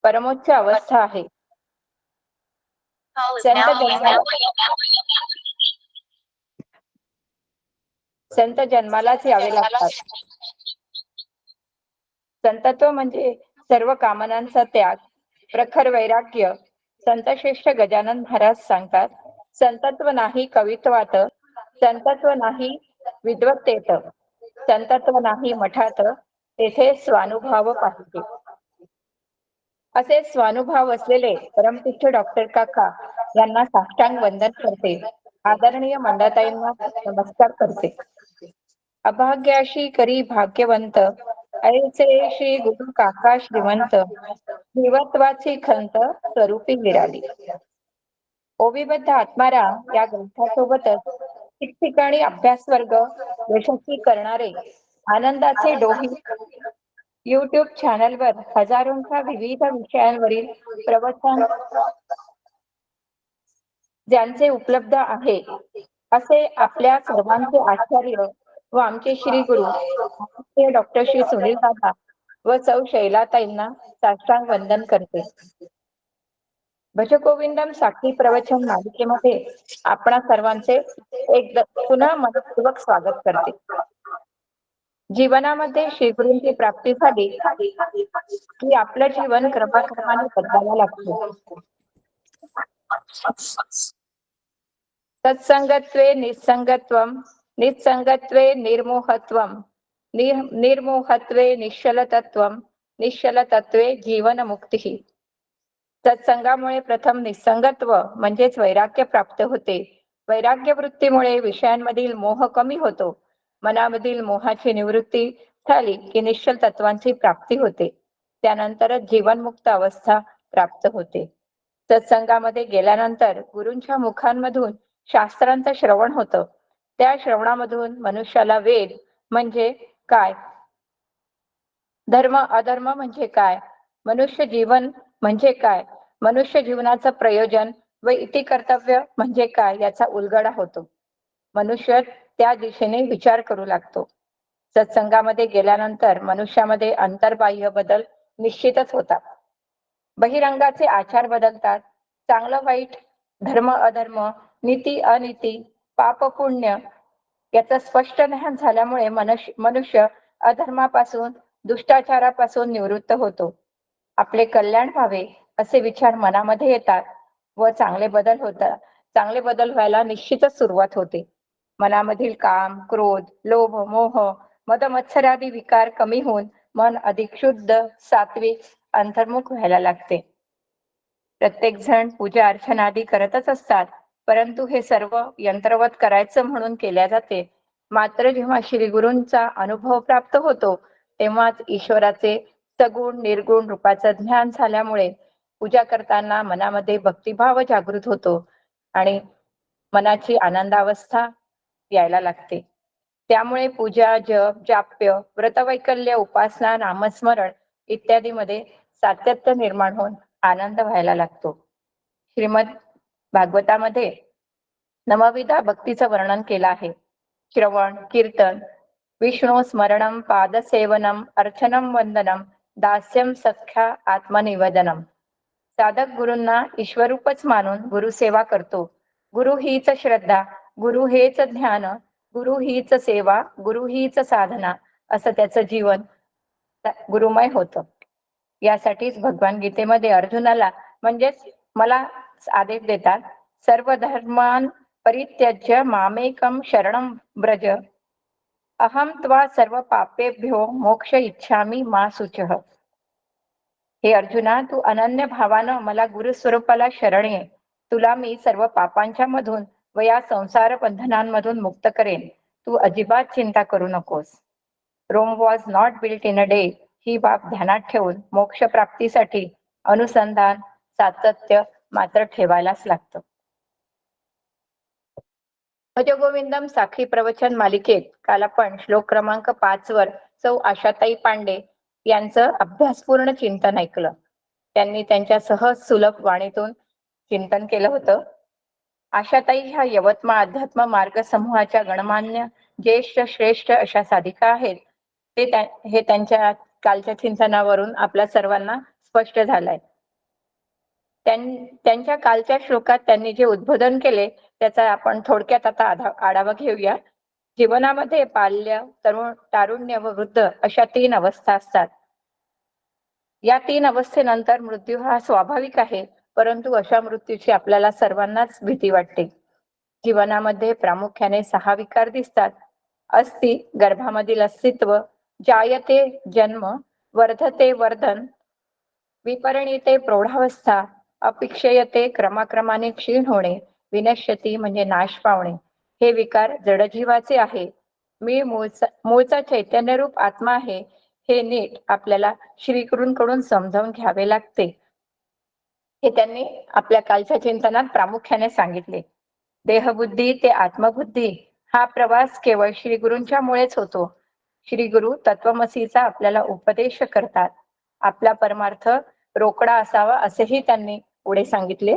परमोच्च अवस्था आहे. संत जन्मालाच यावे लागतात. संतत्व म्हणजे सर्व कामनांचा त्याग, प्रखर वैराग्य. संतश्रेष्ठ गजानन महाराज सांगतात, संतत्व नाही कवित्वात, संतत्व नाही विद्वत्तेत, संतत्व नाही मठात, तेथे स्वानुभाव पाहिजे. असे स्वानुभाव असलेले परमपूज्य डॉक्टर काका यांना साष्टांग वंदन करते. आदरणीय मंडळताईंना नमस्कार करते. अभाग्याशी करी भाग्यवंत, ऐसे श्री गुरु काका श्रीमंत, देवत्वाची खंत स्वरूपी विराली. ओविबद्ध आत्माराम या ग्रंथासोबतच ठिकठिकाणी अभ्यास वर्ग यशस्वी करणारे आनंदाचे डोही युट्यूब चॅनलवर हजारोंच्या विविध विषयांवरील प्रवचन ज्यांचे उपलब्ध आहे, असे आपल्या सर्वांचे आचार्य व आमचे श्री गुरु डॉक्टर श्री सुनील दादा व सौ शैलाताईंना साष्टांग वंदन करते. भजगोविंदम साखी प्रवचन मालिकेमध्ये आपणा सर्वांचे पुन्हा मनपूर्वक स्वागत करते. जीवनामध्ये श्रीगुरूंची प्राप्ती झाली की आपलं जीवन क्रमाक्रमाने बदलायला लागतं. सत्संगत्वे निस्संगत्वम, निस्संगत्वे निर्मोहत्वम, निर्मोहत्वे निश्चलतत्वम, निश्चलतत्वे जीवनमुक्ती. सत्संगामुळे प्रथम निस्संगत्व म्हणजेच वैराग्य प्राप्त होते. वैराग्य वृत्तीमुळे विषयांमधील मोह कमी होतो. मनामधील मोहाची निवृत्ती झाली की निश्चल तत्वांची प्राप्ती होते. त्यानंतरच जीवनमुक्त अवस्था प्राप्त होते. सत्संगामध्ये गेल्यानंतर गुरूंच्या मुखांमधून शास्त्रांचं श्रवण होतं. त्या श्रवणामधून मनुष्याला वेद म्हणजे काय, धर्म अधर्म म्हणजे काय, मनुष्य जीवन म्हणजे काय, मनुष्य जीवनाचं प्रयोजन व इति कर्तव्य म्हणजे काय याचा उलगडा होतो. मनुष्य त्या दिशेने विचार करू लागतो. सत्संगामध्ये गेल्यानंतर मनुष्यामध्ये अंतर्बाह्य बदल निश्चितच होतात. बहिरंगाचे आचार बदलतात. चांगलं वाईट, धर्म अधर्म, नीती अनीती, पाप पुण्य याचं स्पष्ट ज्ञान झाल्यामुळे मनुष्य अधर्मापासून दुष्टाचारापासून निवृत्त होतो. आपले कल्याण व्हावे असे विचार मनामध्ये येतात व चांगले बदल व्हायला निश्चितच सुरुवात होते. मनामधील काम, क्रोध, लोभ, मोह, मद मत्सरादी विकार कमी होऊन मन अधिक शुद्ध, सात्विक, अंतर्मुख व्हायला लागते. प्रत्येक जण पूजा अर्चनादी करतच असतात, परंतु हे सर्व यंत्रवत करायचं म्हणून केल्या जाते. मात्र जेव्हा श्री गुरूंचा अनुभव प्राप्त होतो तेव्हाच ईश्वराचे सगुण निर्गुण रूपाचं ज्ञान झाल्यामुळे पूजा करताना मनामध्ये भक्तिभाव जागृत होतो आणि मनाची आनंदावस्था यायला लागते. त्यामुळे पूजा, जप, जाप्य, व्रतवैकल्य, उपासना, नामस्मरण इत्यादी मध्ये सातत्य निर्माण होऊन आनंद व्हायला लागतो. श्रीमद भागवतामध्ये नवविधा भक्तीचं वर्णन केलं आहे. श्रवण, कीर्तन, विष्णू स्मरणम, पादसेवनम, अर्चनम, वंदनम, दास्यम, सख्या, आत्मनिवेदनम. साधक गुरूंना ईश्वरूपच मानून गुरुसेवा करतो. गुरु हीच श्रद्धा, गुरु हेच ध्यान, गुरु हीच सेवा, गुरु हीच साधना, असं त्याचं जीवन गुरुमय होतं. यासाठीच भगवान गीतेमध्ये अर्जुनाला म्हणजेच मला आदेश देतात, सर्व धर्मान परित्यज्य मामेकम शरणम व्रज, अहम त्वा सर्व पापेभ्यो मोक्ष इच्छामी मा शुचः. हे अर्जुना, तू अनन्य भावानं मला गुरुस्वरूपाला शरण ये. तुला मी सर्व पापांच्या मधून व या संसार बंधनांमधून मुक्त करेन. तू अजिबात चिंता करू नकोस. Rome was not built in a day ही बाब ध्यानात ठेवून मोक्ष प्राप्तीसाठी अनुसंधान, सातत्य मात्र ठेवायलाच लागतं. भजगोविंदम साखी प्रवचन मालिकेत काल आपण श्लोक क्रमांक 5 वर सौ आशाताई पांडे यांचं अभ्यासपूर्ण चिंतन ऐकलं. त्यांनी त्यांच्या सहज सुलभ वाणीतून चिंतन केलं होतं. आशाताई ह्या यवतमाळ अध्यात्म मार्ग समूहाच्या गणमान्य ज्येष्ठ श्रेष्ठ अशा साधिका आहेत. हे त्यांच्या कालच्या चिंतनावरून आपल्या सर्वांना स्पष्ट झालंय. त्यांच्या कालच्या श्लोकात त्यांनी जे उद्बोधन केले त्याचा आपण थोडक्यात आता आढावा घेऊया. जीवनामध्ये बाल्य, तरुण, तारुण्य व वृद्ध अशा 3 अवस्था असतात. या 3 अवस्थेनंतर मृत्यू हा स्वाभाविक आहे, परंतु अशा मृत्यूची आपल्याला सर्वांनाच भीती वाटते. जीवनामध्ये प्रामुख्याने 6 विकार दिसतात. अस्ति, गर्भामधील अस्तित्व, जायते जन्म, वर्धते वर्धन, विपरिणीते प्रौढावस्था, अपिक्षयते क्रमाक्रमाने क्षीण होणे, विनश्यती म्हणजे नाश पावणे. हे विकार जडजीवाचे आहे. मी मूळचा चैतन्यरूप आत्मा आहे, हे नीट आपल्याला श्रीगुरूंकडून समजावून घ्यावे लागते. हे त्यांनी आपल्या कालच्या चिंतनात प्रामुख्याने सांगितले. देहबुद्धी ते आत्मबुद्धी हा प्रवास केवळ श्रीगुरूंच्यामुळेच होतो. श्रीगुरु तत्वमसीचा आपल्याला उपदेश करतात. आपला परमार्थ रोकडा असावा असेही त्यांनी पुढे सांगितले.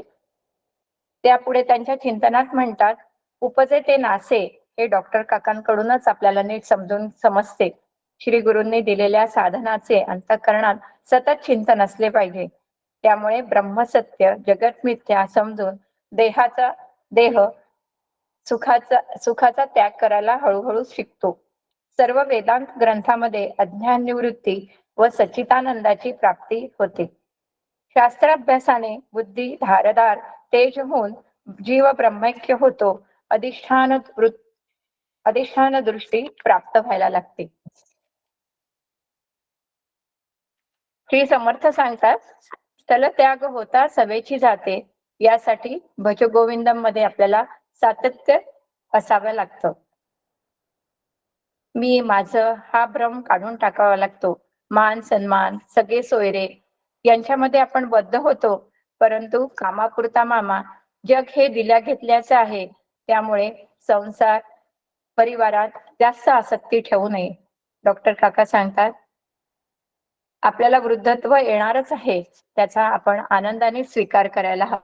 त्यापुढे त्यांच्या चिंतनात म्हणतात, उपजे ते नासे हे डॉक्टर काकांकडूनच आपल्याला नीट समजून समजते. श्री गुरूंनी दिलेल्या साधनाचे अंतःकरणात सतत चिंतन असले पाहिजे. त्यामुळे ब्रह्मसत्य जगत मिथ्या समजून देह सुखाचा त्याग करायला हळूहळू शिकतो. सर्व वेदांत ग्रंथामध्ये अज्ञान निवृत्ती व सच्चिदानंदाची प्राप्ती होते. शास्त्राभ्यासाने बुद्धी धारदार तेज होऊन जीव ब्रह्मैक्य होतो. अधिष्ठान दृष्टी प्राप्त व्हायला लागते. श्री समर्थ सांगतात, स्थल त्याग होता सवेची जाते. यासाठी भजगोविंदम मध्ये आपल्याला सातत्य असावं लागतं. मी माझं हा भ्रम काढून टाकावा लागतो. मान सन्मान सगळे सोयरे यांच्यामध्ये आपण बद्ध होतो, परंतु कामापुरता मामा जग हे दिल्या घेतल्याचं आहे. त्यामुळे संसार परिवारात जास्त आसक्ती ठेवू नये. डॉक्टर काका सांगतात, आपल्याला वृद्धत्व येणारच आहे, त्याचा आपण आनंदाने स्वीकार करायला हवा.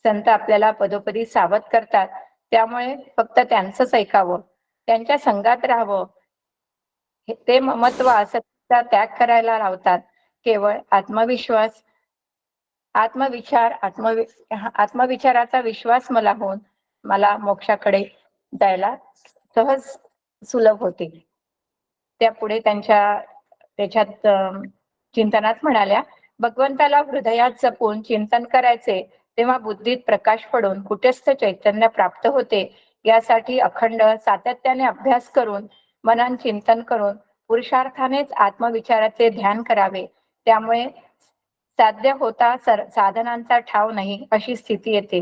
संत आपल्याला पदोपदी सावध करतात, त्यामुळे फक्त त्यांचंच ऐकावं, त्यांच्या संगात राहावं. ते ममत्व आसक्तीचा त्याग करायला लावतात. केवळ आत्मविचाराचा विश्वास मला होऊन मला मोक्षाकडे जायला सहज सुलभ होते. त्यापुढे त्याच्यात चिंतनात म्हणाल्या, भगवंताला हृदयात जपून चिंतन करायचे, तेव्हा बुद्धीत प्रकाश पडून कुटस्थ चैतन्य प्राप्त होते. यासाठी अखंड सातत्याने अभ्यास करून मनान चिंतन करून पुरुषार्थानेच आत्मविचाराचे ध्यान करावे. त्यामुळे साध्य होता साधनांचा ठाव नाही अशी स्थिती येते.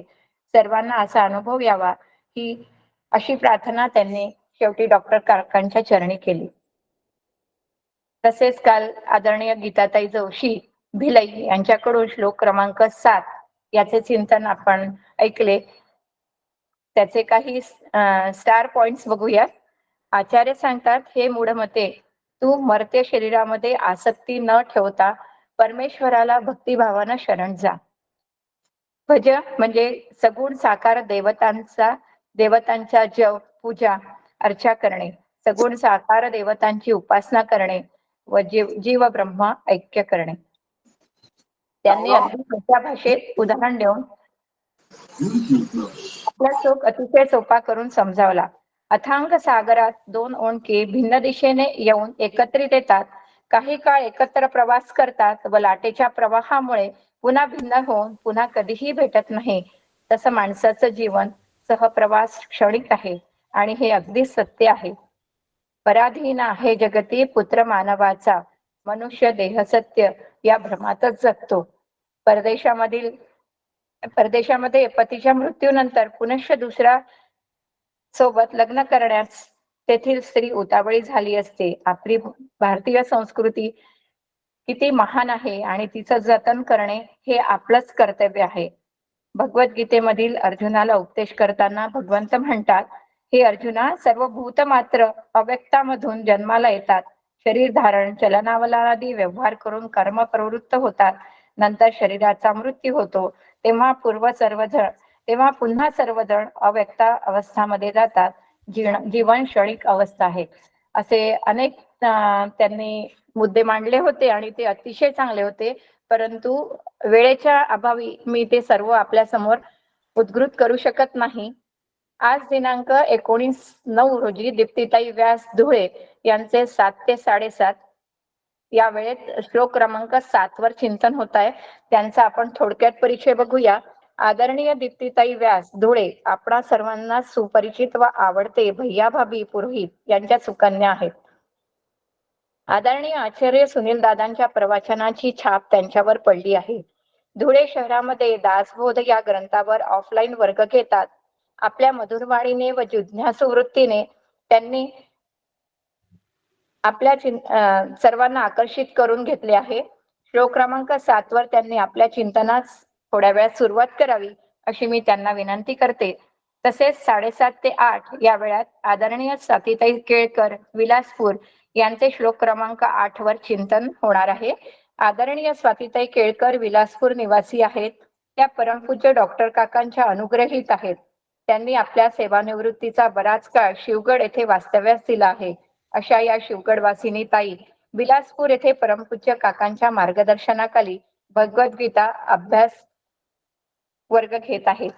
सर्वांना असा अनुभव यावा ही अशी प्रार्थना त्यांनी शेवटी डॉक्टर काकांच्या चरणी केली. तसेच काल आदरणीय गीताताई जोशी भिलई यांच्याकडून श्लोक क्रमांक 7 याचे चिंतन आपण ऐकले. त्याचे काही स्टार पॉइंट्स बघूया. आचार्य सांगतात, हे मूढमते, तू मर्त्य शरीरामध्ये आसक्ती न ठेवता परमेश्वराला भक्तिभावानं शरण जा. भज म्हणजे सगुण साकार देवतांच्या जप पूजा अर्चा करणे, सगुण साकार देवतांची उपासना करणे व जीव ब्रह्म ऐक्य करणे. त्यांनी अगदी सोप्या भाषेत उदाहरण देऊन आपला शोक अतिशय सोपा करून समजावला. अथांग सागरात 2 ओंडके भिन्न दिशेने येऊन एकत्रित येतात. काही काळ एकत्र प्रवास करतात व लाटेच्या प्रवाहामुळे पुन्हा भिन्न होऊन पुन्हा कधीही भेटत नाही. तसं माणसाचं जीवन सहप्रवास क्षणिक आहे आणि हे अगदी सत्य आहे. पराधीन आहे जगती पुत्र मानवाचा, मनुष्य देह सत्य या भ्रमातच जगतो. परदेशामध्ये पतीच्या मृत्यूनंतर पुनश्च दुसरा सोबत लग्न करण्यास तेथील स्त्री उतावळी झाली असते. आपली भारतीय संस्कृती किती महान आहे आणि तिचं जतन करणे हे आपलंच कर्तव्य आहे. भगवद्गीतेमधील अर्जुनाला उपदेश करताना भगवंत म्हणतात, हे अर्जुना, सर्व भूत मात्र अव्यक्तामधून जन्माला येतात. शरीर धारण चलनावलनादी व्यवहार करून कर्म प्रवृत्त होतात. नंतर शरीराचा मृत्यू होतो. तेव्हा पुन्हा सर्वजण अव्यक्ता अवस्थामध्ये जातात. जीवन क्षणिक अवस्था आहे. असे अनेक त्यांनी मुद्दे मांडले होते आणि ते अतिशय चांगले होते. परंतु वेळेच्या अभावी मी ते सर्व आपल्या समोर उद्घृत करू शकत नाही. आज दिनांक 19/9 रोजी दीप्तीताई व्यास धुळे यांचे 7 ते 7:30 या वेळेत श्लोक क्रमांक 7 वर चिंतन होत आहे. त्यांचा आपण थोडक्यात परिचय बघूया. आदरणीय दीप्तीताई व्यास धुळे आपणा सर्वांना सुपरिचित व आवडते भैयाभाभी पुरोहित यांच्या सुकन्या आहेत. आदरणीय आचार्य सुनील दादांच्या प्रवचनाची छाप त्यांच्यावर पडली आहे. धुळे शहरामध्ये दासबोध या ग्रंथावर ऑफलाईन वर्ग घेतात. आपल्या मधुरवाणीने व जिज्ञासू वृत्तीने त्यांनी आपल्या सर्वांना आकर्षित करून घेतले आहे. श्लोक क्रमांक 7 वर त्यांनी आपल्या चिंतनास थोड्या वेळात सुरुवात करावी अशी मी त्यांना विनंती करते. तसेच 7:30 ते 8 या वेळात आदरणीय स्वातीताई केळकर विलासपूर यांचे श्लोक क्रमांक 8 वर चिंतन होणार आहे. आदरणीय स्वातीताई केळकर विलासपूर निवासी आहेत. त्या परमपूज्य डॉक्टर काकांच्या अनुग्रहित आहेत. त्यांनी आपल्या सेवानिवृत्तीचा बराच काळ शिवगड येथे वास्तव्यास दिला आहे. अशा या शिवगडवासिनी ताई विलासपूर येथे परमपूज्य काकांच्या मार्गदर्शनाखाली भगवद्गीता अभ्यास वर्ग घेत आहेत.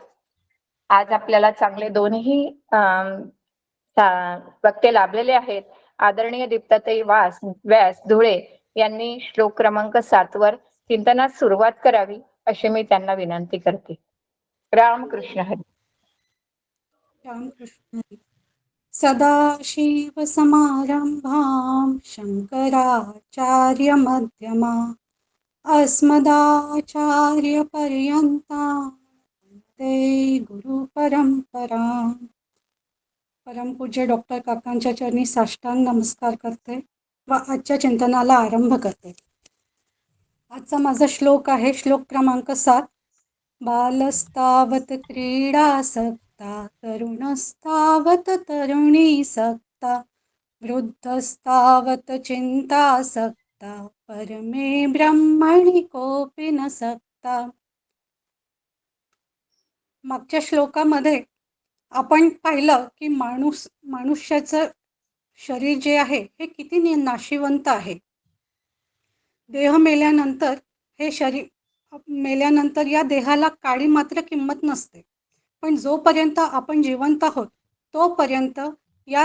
आज आपल्याला चांगले दोन्ही वक्ते लाभलेले आहेत. आदरणीय दीप्तीताई व्यास धुळे यांनी श्लोक क्रमांक 7 वर चिंतनास सुरुवात करावी अशी मी त्यांना विनंती करते. रामकृष्ण हरी. रामकृष्ण हरी. सदाशिवसमारंभां शंकराचार्यमध्यमा अस्मदाचार्यपर्यन्तां वन्दे गुरुपरंपरां. परमपूज्य डॉक्टर काकांच्या चरणी साष्टांग नमस्कार करते व आजच्या चिंतनाला आरंभ करते. आजचा माझा श्लोक आहे श्लोक क्रमांक 7. बालस्तावत क्रीडासक्ता तरुणस्तावत तरुणीसक्ता वृद्धस्तावत चिंतासक्ता परमे ब्रह्मणि कोऽपि न सक्ता. मागच्या श्लोकामध्ये आपण पाहिलं की मनुष्याचं शरीर जे आहे हे किती नाशिवंत आहे. देह मेल्यानंतर हे शरीर मेल्यानंतर या देहाला काळी मात्र किंमत नसते. पण जोपर्यंत आपण जिवंत आहोत तोपर्यंत या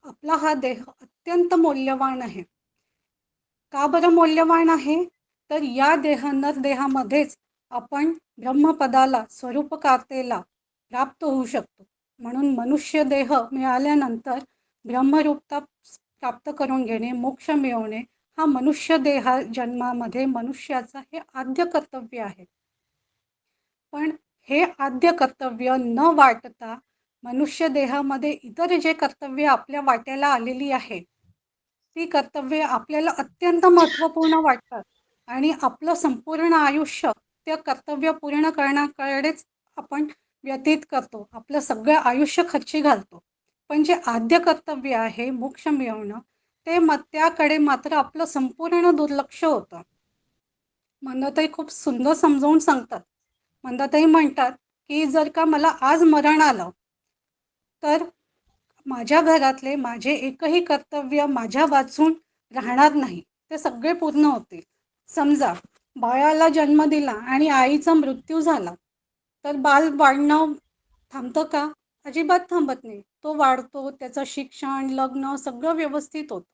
आपला हा देह अत्यंत मौल्यवान आहे. का बरं मौल्यवान आहे? तर या नरदेहामध्येच आपण ब्रह्मपदाला स्वरूपकार्तेला प्राप्त होऊ शकतो. म्हणून मनुष्य देह मिळाल्यानंतर ब्रह्मरूपता प्राप्त करून घेणे, मोक्ष मिळवणे हा मनुष्य देहा जन्मामध्ये मनुष्याचा हे आद्य कर्तव्य आहे. पण हे आद्य कर्तव्य न वाटता मनुष्य देहामध्ये इतर जे कर्तव्य आपल्या वाट्याला आलेली आहे ती कर्तव्य आपल्याला अत्यंत महत्त्वपूर्ण वाटतात आणि आपलं संपूर्ण आयुष्य त्या कर्तव्य पूर्ण करण्याकडेच आपण व्यतीत करतो. आपलं सगळं आयुष्य खर्ची घालतो. पण जे आद्य कर्तव्य आहे मोक्ष मिळवणं त्याकडे मात्र आपलं संपूर्ण दुर्लक्ष होतं. मंदाताई खूप सुंदर समजावून सांगतात. मंदाताई म्हणतात की जर का मला आज मरण आलं तर माझ्या घरातले माझे एकही कर्तव्य माझ्या वाचून राहणार नाही, ते सगळे पूर्ण होतील. समजा बाळाला जन्म दिला आणि आईचा मृत्यू झाला तर बाल वाढणं थांबतं का? अजिबात थांबत नाही. तो वाढतो, त्याचं शिक्षण लग्न सगळं व्यवस्थित होतं.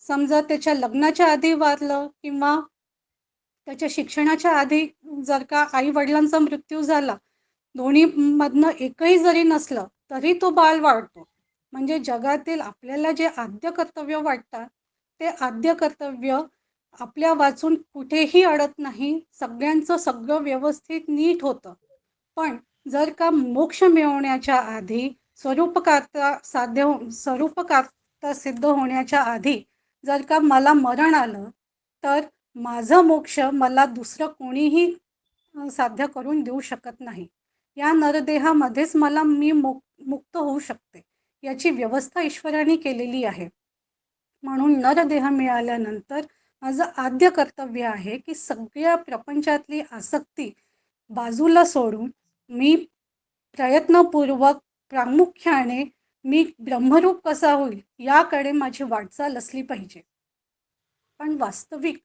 समजा त्याच्या लग्नाच्या आधी वारलं किंवा त्याच्या शिक्षणाच्या आधी जर का आई वडिलांचा मृत्यू झाला, दोन्ही मधनं एकही जरी नसलं तरी तो बाल वाढतो. म्हणजे जगातील आपल्याला जे आद्य कर्तव्य वाटतात ते आद्य कर्तव्य आपल्या वाचून कुठेही अडत नाही. सगळ्यांचं सगळं व्यवस्थित नीट होतं. पण जर का मोक्ष मिळवण्याच्या आधी स्वरूपकार्ता सिद्ध होण्याच्या आधी जर का मला मरण आलं तर माझं मोक्ष मला दुसरं कोणीही साध्य करून देऊ शकत नाही. या नरदेहामध्येच मी मुक्त होऊ शकते. याची व्यवस्था ईश्वराने केलेली आहे. म्हणून नरदेह मिळाल्यानंतर माझं आद्य कर्तव्य आहे की सगळ्या प्रपंचातली आसक्ती बाजूला सोडून मी प्रयत्नपूर्वक प्रामुख्याने मी ब्रह्मरूप कसा होईल याकडे माझी वाटचाल असली पाहिजे. पण वास्तविक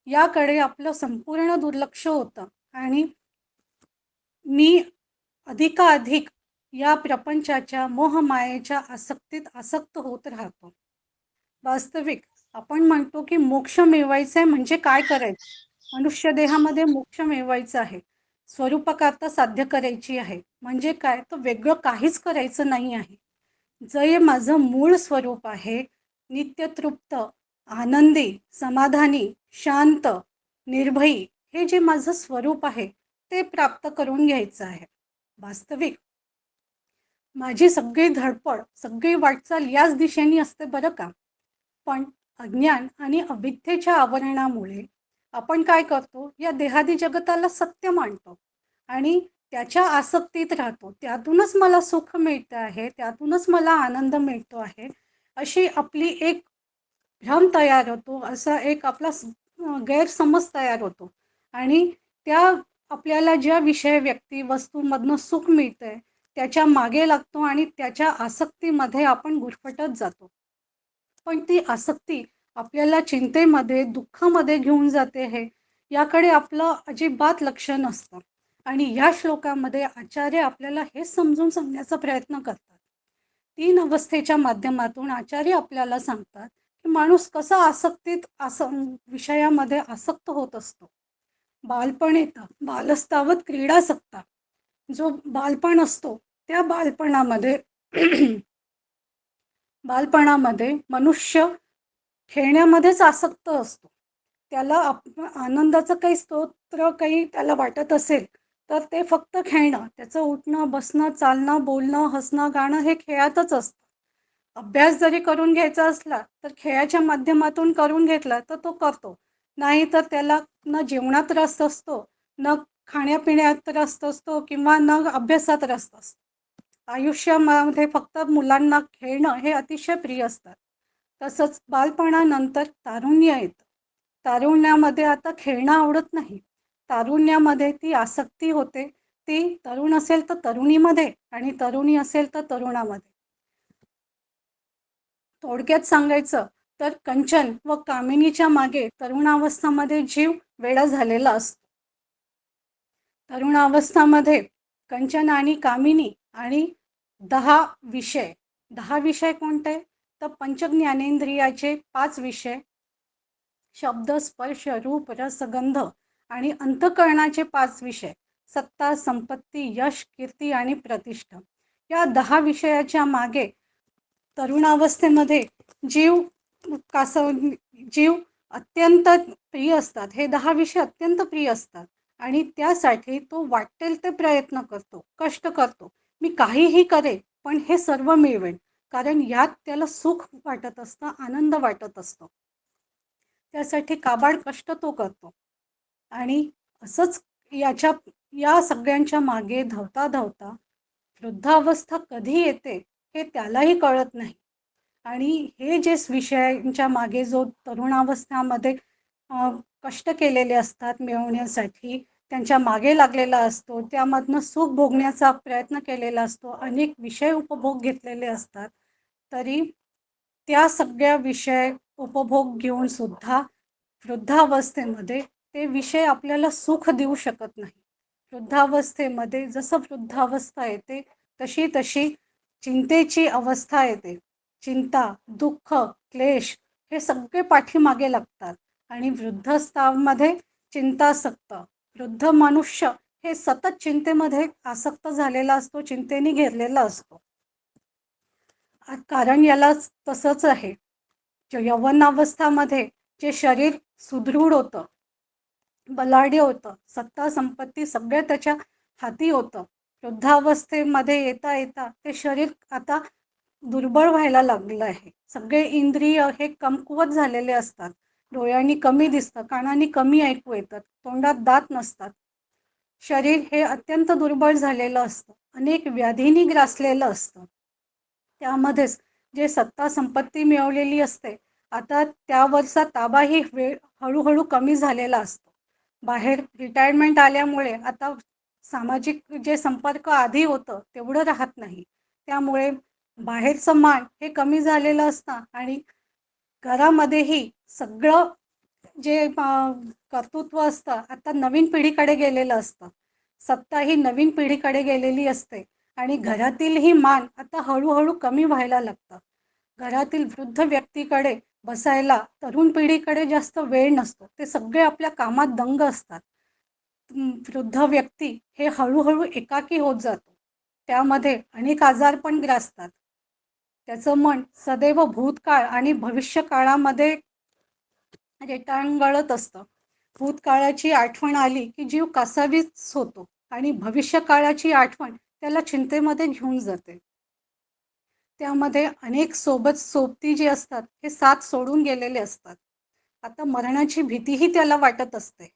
याकडे आपलं संपूर्ण दुर्लक्ष होतं आणि मी अधिकाधिक या प्रपंचाच्या मोहमायेच्या आसक्तीत आसक्त होत राहतो. वास्तविक आपण म्हणतो की मोक्ष मिळवायचा आहे म्हणजे काय करायचं? मनुष्य देहामध्ये मोक्ष मिळवायचा आहे, स्वरूपकार्ता साध्य करायची आहे. म्हणजे काय? तर वेगळं काहीच करायचं नाही आहे. जे माझं मूळ स्वरूप आहे, नित्यतृप्त, आनंदी, समाधानी, शांत, निर्भयी, हे जे माझं स्वरूप आहे ते प्राप्त करून घ्यायचं आहे. वास्तविक माझी सगळी धडपड, सगळी वाटचाल याच दिशेने असते बरं का. पण अज्ञान आणि अविद्येच्या आवरणामुळे आपण काय करतो, या देहादी जगताला सत्य मानतो आणि त्याच्या आसक्तीत राहतो. त्यातूनच मला सुख मिळतं आहे, त्यातूनच मला आनंद मिळतो आहे, अशी आपली एक भ्रम तयार होतो, असा एक आपला गैरसमज तयार होतो. आणि त्या आपल्याला ज्या विषय, व्यक्ती, वस्तूमधनं सुख मिळतंय त्याच्या मागे लागतो आणि त्याच्या आसक्तीमध्ये आपण गुरफटत जातो. पण ती आसक्ती आपल्याला चिंतेमध्ये, दुःखामध्ये घेऊन जाते हे याकडे आपलं अजिबात लक्ष नसतं. आणि या श्लोकामध्ये आचार्य आपल्याला हे समजून सांगण्याचा प्रयत्न करतात. 3 अवस्थेच्या माध्यमातून आचार्य आपल्याला सांगतात की माणूस कसा आसक्तीत विषयामध्ये आसक्त होत असतो. बालपण येतं, बालस्तावत क्रीडासक्ता. जो बालपण असतो त्या बालपणामध्ये मनुष्य खेळण्यामध्येच आसक्त असतो. त्याला आनंदाचं काही स्तोत्र काही त्याला वाटत असेल तर ते फक्त खेळणं, त्याचं उठणं, बसणं, चालणं, बोलणं, हसणं, गाणं हे खेळातच असतं. अभ्यास जरी करून घ्यायचा असला तर खेळाच्या माध्यमातून करून घेतला तर तो करतो. नाही तर त्याला न जेवणात रस असतो, न खाण्यापिण्यात रस असतो किंवा न अभ्यासात रस असतो. आयुष्यामध्ये फक्त मुलांना खेळणं हे अतिशय प्रिय असतात. तसंच बालपणानंतर तारुण्य येतं. तारुण्यामध्ये आता खेळणं आवडत नाही. तारुण्यामध्ये ती आसक्ती होते, ती तरुण असेल तर तरुणीमध्ये आणि तरुणी असेल तर तरुणामध्ये. थोडक्यात सांगायचं तर कंचन व कामिनीच्या मागे तरुणावस्थामध्ये जीव वेडा झालेला असतो. तरुणावस्थामध्ये कंचन आणि कामिनी आणि 10 विषय. 10 विषय कोणते? तर पंचज्ञानेंद्रियाचे 5 विषय, शब्द, स्पर्श, रूप, रस, गंध आणि अंतःकरणाचे 5 विषय, सत्ता, संपत्ती, यश, कीर्ती आणि प्रतिष्ठा. या 10 विषयाच्या मागे तरुणावस्थेमध्ये जीव जीव अत्यंत प्रिय असतात. हे 10 विषय अत्यंत प्रिय असतात आणि त्यासाठी तो वाटेल ते प्रयत्न करतो, कष्ट करतो. मी काहीही करेन पण हे सर्व मिळवेल, कारण यात त्याला सुख वाटत असतं, आनंद वाटत असतो. त्यासाठी काबाड कष्ट तो करतो आणि असंच या सगळ्यांच्या मागे धावता धावता वृद्धावस्था कधी येते हे त्यालाही कळत नाही. आणि हे जे विषयांच्या मागे जो तरुणावस्थामध्ये कष्ट केलेले असतात मिळवण्यासाठी, त्यांच्या मागे लागलेला असतो, त्यामधनं सुख भोगण्याचा प्रयत्न केलेला असतो, अनेक विषय उपभोग घेतलेले असतात, तरी त्या सगळ्या विषय उपभोग घेऊन सुद्धा वृद्धावस्थेमध्ये ते विषय आपल्याला सुख देऊ शकत नाही. वृद्धावस्थेमध्ये जसं वृद्धावस्था येते तशी तशी चिंतेची अवस्था येते. चिंता, दुःख, क्लेश हे सगळे पाठीमागे लागतात आणि वृद्धावस्थेमध्ये चिंतासक्त वृद्ध मनुष्य हे सतत चिंतेमध्ये आसक्त झालेला असतो, चिंतेने घेरलेला असतो. कारण याला तसंच आहे. यौवनावस्थामध्ये जे शरीर सुदृढ होतं, बलाढ्य होतं, सत्ता संपत्ती सगळं त्याच्या हाती होतं, वृद्धावस्थेमध्ये येता येता ते शरीर आता दुर्बळ व्हायला लागलेलं आहे. सगळे इंद्रिय हे कमकुवत झालेले असतात. डोळ्यांनी कमी दिसतं, कानांनी कमी ऐकू येतात, तोंडात दात नसतात. शरीर हे अत्यंत दुर्बळ झालेलं असतं, अनेक व्याधींनी ग्रासलेलं असतं. त्यामध्येच जे सत्ता संपत्ती मिळवलेली असते, आता त्यावरचा ताबाही हळूहळू कमी झालेला असतो. बाहेर रिटायरमेंट आल्यामुळे आता सामाजिक जे संपर्क आधी होतं तेवढं राहत नाही. त्यामुळे बाहेरचं मान हे कमी झालेलं असतं आणि घरामध्येही सगळं जे कर्तृत्व असतं आता नवीन पिढीकडे गेलेलं असतं. सत्ता ही नवीन पिढीकडे गेलेली असते आणि घरातील ही मान आता हळूहळू कमी व्हायला लागतं. घरातील वृद्ध व्यक्तीकडे बसायला तरुण पिढीकडे जास्त वेळ नसतो. ते सगळे आपल्या कामात दंग असतात. वृद्ध व्यक्ती हे हळूहळू एकाकी होत जातो. त्यामध्ये अनेक आजार पण ग्रासतात. त्याचं मन सदैव भूतकाळ आणि भविष्य काळामध्ये रेटांगळत असतं. भूतकाळाची आठवण आली की जीव कासावीस होतो आणि भविष्य काळाची आठवण त्याला चिंतेमध्ये घेऊन जाते. त्यामध्ये अनेक सोबती जी असतात हे साथ सोडून गेलेले असतात. आता मरणाची भीतीही त्याला वाटत असते.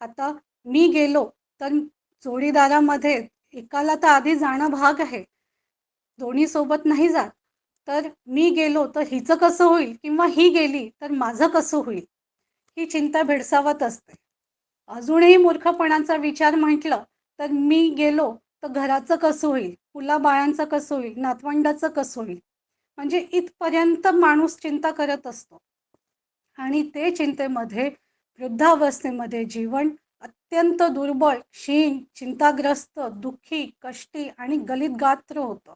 आता मी गेलो तर जोडीदारामध्ये एकाला तर आधी जाणं भाग आहे. दोन्ही सोबत नाही जात. तर मी गेलो तर हिचं कसं होईल किंवा ही गेली तर माझं कसं होईल, ही चिंता भेडसावत असते. अजूनही मूर्खपणाचा विचार म्हटलं तर मी गेलो तर घराचं कसं होईल, मुलाबाळांचं कसं होईल, नातवंडाचं कसं होईल, म्हणजे इथपर्यंत माणूस चिंता करत असतो. आणि ते चिंतेमध्ये वृद्धावस्थेमध्ये जीवन अत्यंत दुर्बळ, क्षीण, चिंताग्रस्त, दुःखी, कष्टी आणि गलितगात्र होतं.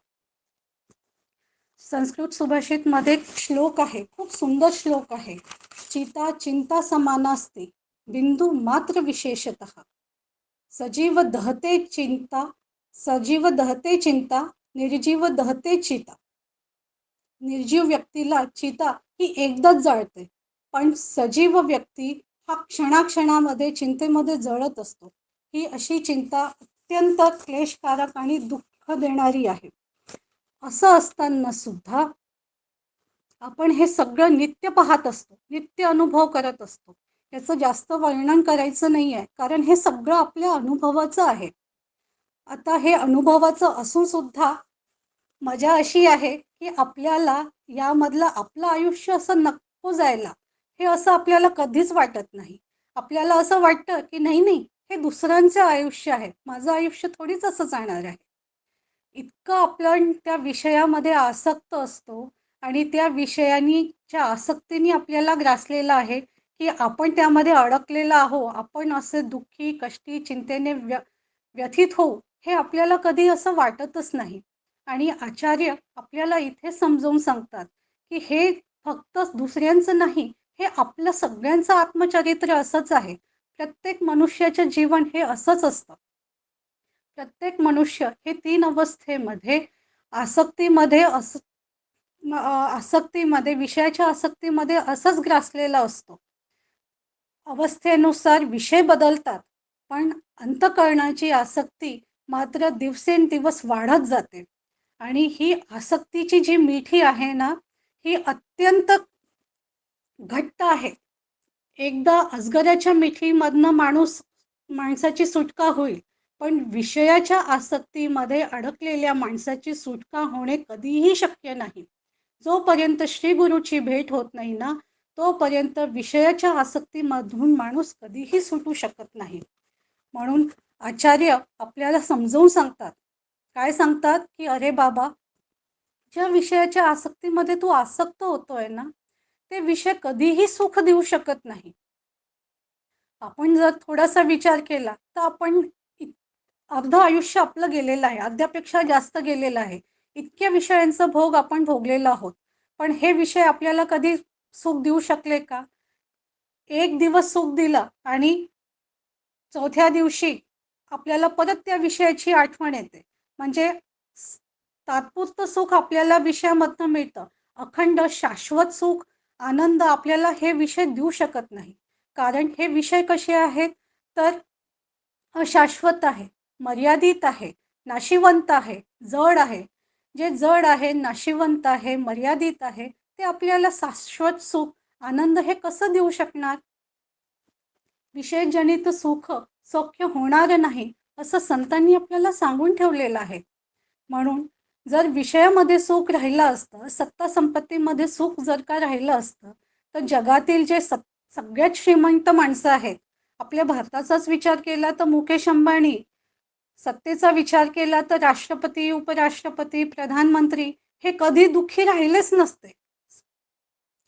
संस्कृत सुभाषितमध्ये एक श्लोक आहे, खूप सुंदर श्लोक आहे. चिता चिंता समानास्ति बिंदू मात्र विशेषतः सजीव दहते चिंता निर्जीव दहते चिता. निर्जीव व्यक्तीला चिता ही एकदाच जाळते, पण सजीव व्यक्ती हा क्षणाक्षणामध्ये चिंतेमध्ये जळत असतो. ही अशी चिंता अत्यंत क्लेशकारक आणि दुःख देणारी आहे. असं असताना सुद्धा आपण हे सगळं नित्य पाहत असतो, नित्य अनुभव करत असतो. याचं जास्त वर्णन करायचं नाही आहे, कारण हे सगळं आपल्या अनुभवाचं आहे. आता हे अनुभवाचं असून सुद्धा मजा अशी आहे की आपल्याला यामधलं आपलं आयुष्य असं नको जायला, हे असं आपल्याला कधीच वाटत नाही. आपल्याला असं वाटतं की नाही नाही, हे दुसऱ्यांचं आयुष्य आहे, माझं आयुष्य थोडीच असं जाणार आहे. इतकं आपण त्या विषयामध्ये आसक्त असतो आणि त्या विषयाच्या आसक्तीने आपल्याला ग्रासलेलं आहे की आपण त्यामध्ये अडकलेला आहो. आपण असे दुःखी, कष्टी, चिंतेने व्यथित होऊ हे आपल्याला कधी असं वाटतच नाही. आणि आचार्य आपल्याला इथे समजावून सांगतात की हे फक्त दुसऱ्यांचं नाही, हे आपलं सगळ्यांचं आत्मचरित्र असंच आहे. प्रत्येक मनुष्याचं जीवन हे असंच असतं. प्रत्येक मनुष्य हे 3 अवस्थेमध्ये आसक्तीमध्ये आसक्तीमध्ये विषयाच्या आसक्तीमध्ये असंच ग्रासलेला असतो. अवस्थेनुसार विषय बदलतात, पण अंतःकरणाची आसक्ती मात्र दिवसेंदिवस वाढत जाते. आणि ही आसक्तीची जी मिठी आहे ना, ही अत्यंत घट्ट आहे. एकदा अजगराच्या मिठीमधनं माणसाची सुटका होईल, पण विषयाच्या आसक्तीमध्ये अडकलेल्या माणसाची सुटका होणे कधीही शक्य नाही. जोपर्यंत श्री गुरुची भेट होत नाही ना, तोपर्यंत विषयाच्या आसक्तीमधून माणूस कधीही सुटू शकत नाही. म्हणून आचार्य आपल्याला समजावून सांगतात. काय सांगतात की अरे बाबा, ज्या विषयाच्या आसक्तीमध्ये तू आसक्त होतोय ना, ते विषय कधीही सुख देऊ शकत नाही. आपण जर थोडासा विचार केला तर आपण अर्ध आयुष्य आपलं गेलेलं आहे, अर्ध्यापेक्षा जास्त गेलेलं आहे. इतक्या विषयांचा भोग आपण भोगलेलो आहोत, पण हे विषय आपल्याला कधी सुख देऊ शकले का? एक दिवस सुख दिलं आणि चौथ्या दिवशी आपल्याला परत त्या विषयाची आठवण येते. म्हणजे तात्पुरतं सुख आपल्याला विषयामधनं मिळतं. अखंड शाश्वत सुख, आनंद आपल्याला हे विषय देऊ शकत नाही. कारण हे विषय कसे आहेत तर अशाश्वत आहे, मर्यादित आहे, नाशिवंत आहे, जड आहे. जे जड आहे, नाशिवंत आहे, मर्यादित आहे, ते आपल्याला शाश्वत सुख, आनंद हे कसं देऊ शकणार? विषयजनित सुख सौख्य होणार नाही, असं संतांनी आपल्याला सांगून ठेवलेलं आहे. म्हणून जर विषयामध्ये सुख राहिलं असतं, सत्ता संपत्तीमध्ये सुख जर का राहिलं असतं, तर जगातील जे सगळ्यात श्रीमंत माणसं आहेत, आपल्या भारताचाच विचार केला तर मुकेश अंबानी, सत्तेचा विचार केला तर राष्ट्रपती, उपराष्ट्रपती, प्रधानमंत्री हे कधी दुःखी राहिलेच नसते.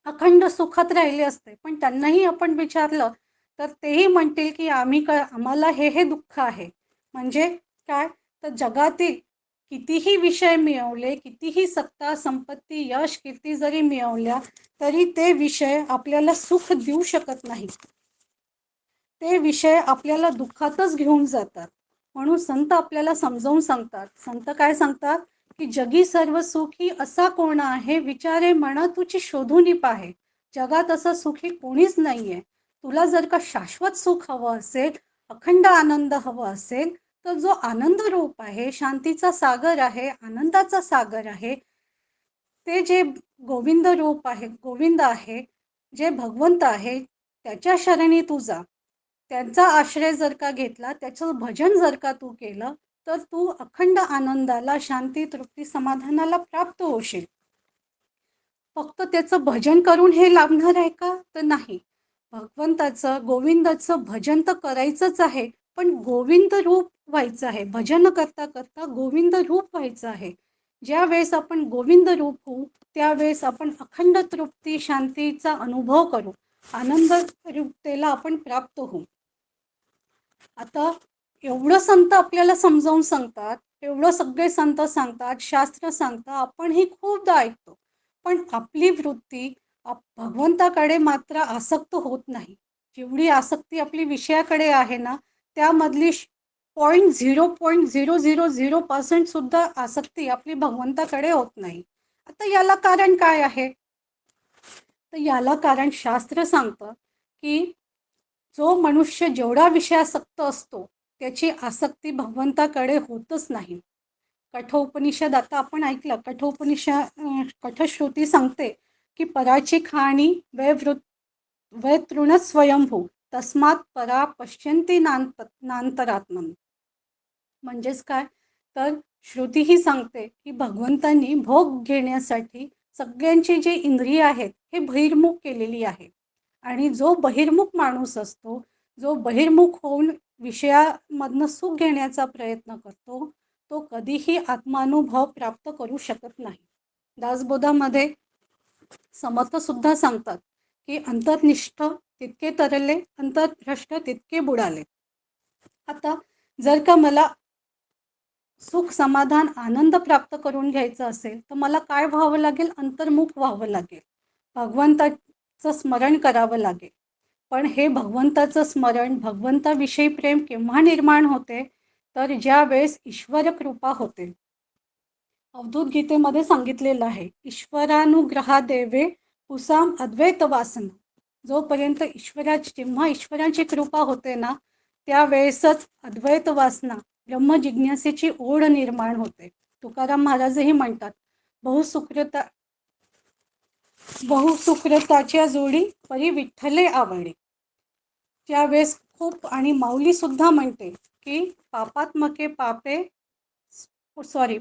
अखंड सुखात राहिले असते. पण त्यांनाही आपण विचारलं तर तेही म्हणतील की आम्हाला हे दुःख आहे. म्हणजे काय, तर जगातील कितीही विषय मिळवले, कितीही सत्ता संपत्ती यश कीर्ती जरी मिळवल्या, तरी ते विषय आपल्याला सुख देऊ शकत नाही. ते विषय आपल्याला दुःखातच घेऊन जातात. म्हणून संत आपल्याला समजावून सांगतात. संत काय सांगतात की जगी सर्व सुखी असा कोण आहे, विचारे मना तुझी शोधून पाहे. जगात असं सुखी कोणीच नाहीये. तुला जर का शाश्वत सुख हवं असेल, अखंड आनंद हवा असेल, तर जो आनंद रूप आहे, शांतीचा सागर आहे, आनंदाचा सागर आहे, ते जे गोविंद रूप आहे, गोविंद आहे, जे भगवंत आहे, त्याच्या शरणी तू जा. त्यांचा आश्रय जर का घेतला, त्याचं भजन जर का तू केलं, तर तू अखंड आनंदाला, शांती, तृप्ती, समाधानाला प्राप्त होशील. फक्त त्याचं भजन करून हे लाभणार आहे का? तर नाही. भगवंताचं, गोविंदाचं भजन तर करायचंच आहे, पण गोविंद रूप व्हायचं आहे. भजन करता करता गोविंद रूप व्हायचं आहे. ज्या वेळेस आपण गोविंद रूप होऊ, त्यावेळेस आपण अखंड तृप्ती, शांतीचा अनुभव करू, आनंद रूपतेला आपण प्राप्त होऊ. आता एवढं संत आपल्याला समजावून सांगतात, एवढं सगळे संत सांगतात, शास्त्र सांगतात, आपण ही खूपदा ऐकतो. पण आपली वृत्ती भगवंताकडे मात्र आसक्त होत नाही. जेवढी आसक्ती आपली विषयाकडे आहे ना, त्यामधली 0.0000% सुद्धा आसक्ती आपली भगवंताकडे होत नाही. आता याला कारण काय आहे? तर याला कारण शास्त्र सांगतं की जो मनुष्य जेवढा विषयासक्त असतो, त्याची आसक्ती भगवंताकडे होतच नाही. कठोपनिषद आता आपण ऐकलं. कठश्रुती सांगते की पराची खाणी वै तृणच स्वयंभू तस्मात परा पश्यंती नांतरात्मन. म्हणजेच काय, तर श्रुती ही सांगते की भगवंतांनी भोग घेण्यासाठी सगळ्यांची जी इंद्रिय आहेत हे बहिर्मुख केलेली आहे. आणि जो बहिर्मुख माणूस असतो, जो बहिर्मुख होऊन विषयामधनं सुख घेण्याचा प्रयत्न करतो, तो कधीही आत्मानुभव प्राप्त करू शकत नाही. दासबोधामध्ये समर्थ सुद्धा सांगतात की अंतर्निष्ठ तितके तरले, अंतर्भ्रष्ट तितके बुडाले. आता जर का मला सुख, समाधान, आनंद प्राप्त करून घ्यायचं असेल, तर मला काय व्हावं लागेल? अंतर्मुख व्हावं लागेल. भगवंताचं स्मरण करावं लागेल. पण हे भगवंताचं स्मरण, भगवंताविषयी प्रेम केव्हा निर्माण होते? तर ज्या वेळेस ईश्वर कृपा होते. अवधूत गीतेमध्ये सांगितलेलं आहे, ईश्वरानुग्रहा देवे पुसाम अद्वैत वासना. जोपर्यंत जेव्हा ईश्वराची कृपा होते ना, त्यावेळेसच अद्वैत वासना, ब्रह्मजिज्ञासेची ओढ निर्माण होते. तुकाराम महाराजही म्हणतात, बहुसुकृताच्या जोडी परी विठ्ठले आवडे. त्यावेळेस खूप, आणि माऊली सुद्धा म्हणते की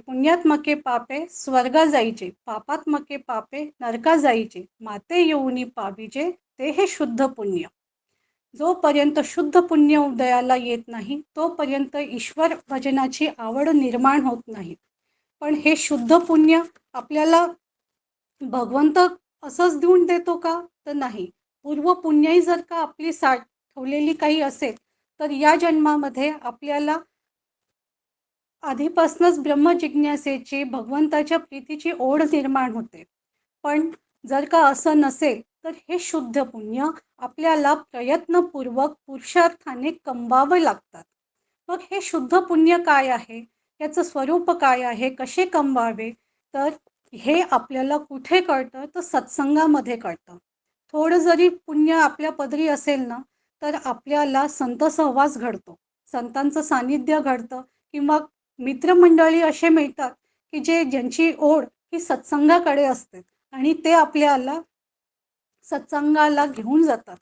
पुण्यात्मके पापे स्वर्गा जायचे, पापात्मके पापे नरका जायचे, माते येऊनी पाविजे ते हे शुद्ध पुण्य. जोपर्यंत शुद्ध पुण्य उदयाला येत नाही, तोपर्यंत ईश्वर भजनाची आवड निर्माण होत नाही. पण हे शुद्ध पुण्य आपल्याला भगवंत असंच देऊन देतो का? तर नाही. पूर्व पुण्याई जर का आपली साठवलेली काही असेल, तर या जन्मामध्ये आपल्याला आधीपासूनच ब्रह्मजिज्ञासेची, भगवंताच्या प्रीतीची ओढ निर्माण होते. पण जर का असं नसेल, तर हे शुद्ध पुण्य आपल्याला प्रयत्नपूर्वक पुरुषार्थाने कमवावं लागतात. मग हे शुद्ध पुण्य काय आहे? याचं स्वरूप काय आहे? कसे कमवावे? तर हे आपल्याला कुठे कळतं? तर सत्संगामध्ये कळतं. थोडं जरी पुण्य आपल्या पदरी असेल ना, तर आपल्याला संत सहवास घडतो, संतांचं सानिध्य घडतं, किंवा मित्रमंडळी असे मिळतात की ज्यांची ओढ ही सत्संगाकडे असते आणि ते आपल्याला सत्संगाला घेऊन जातात.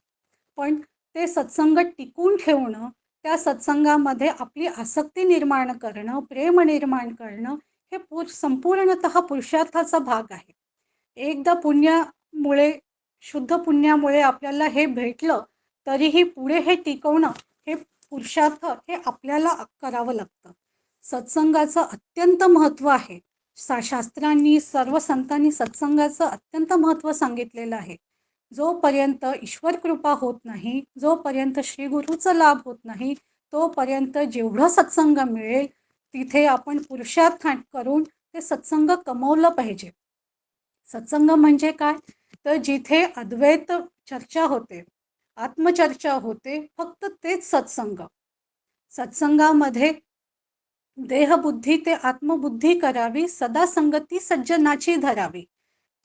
पण ते सत्संग टिकून ठेवणं, त्या सत्संगामध्ये आपली आसक्ती निर्माण करणं, प्रेम निर्माण करणं, हे संपूर्णतः पुरुषार्थाचा भाग आहे. एकदा पुण्यामुळे, शुद्ध पुण्यामुळे आपल्याला हे भेटलं, तरीही पुढे हे टिकवणं, हे पुरुषार्थ हे आपल्याला करावं लागतं. सत्संगाचं अत्यंत महत्त्व आहे. शास्त्रांनी, सर्व संतांनी सत्संगाचं अत्यंत महत्त्व सांगितलेलं आहे. जोपर्यंत ईश्वर कृपा होत नाही, जोपर्यंत श्री गुरुचा लाभ होत नाही, तोपर्यंत जेवढं सत्संग मिळेल तिथे आपण पुरुषार्थ करून ते सत्संग कमवलं पाहिजे. सत्संग म्हणजे काय? तर जिथे अद्वैत चर्चा होते, आत्मचर्चा होते, फक्त तेच सत्संग. सत्संगामध्ये देहबुद्धी ते आत्मबुद्धी करावी, सदा संगती सज्जनाची धरावी.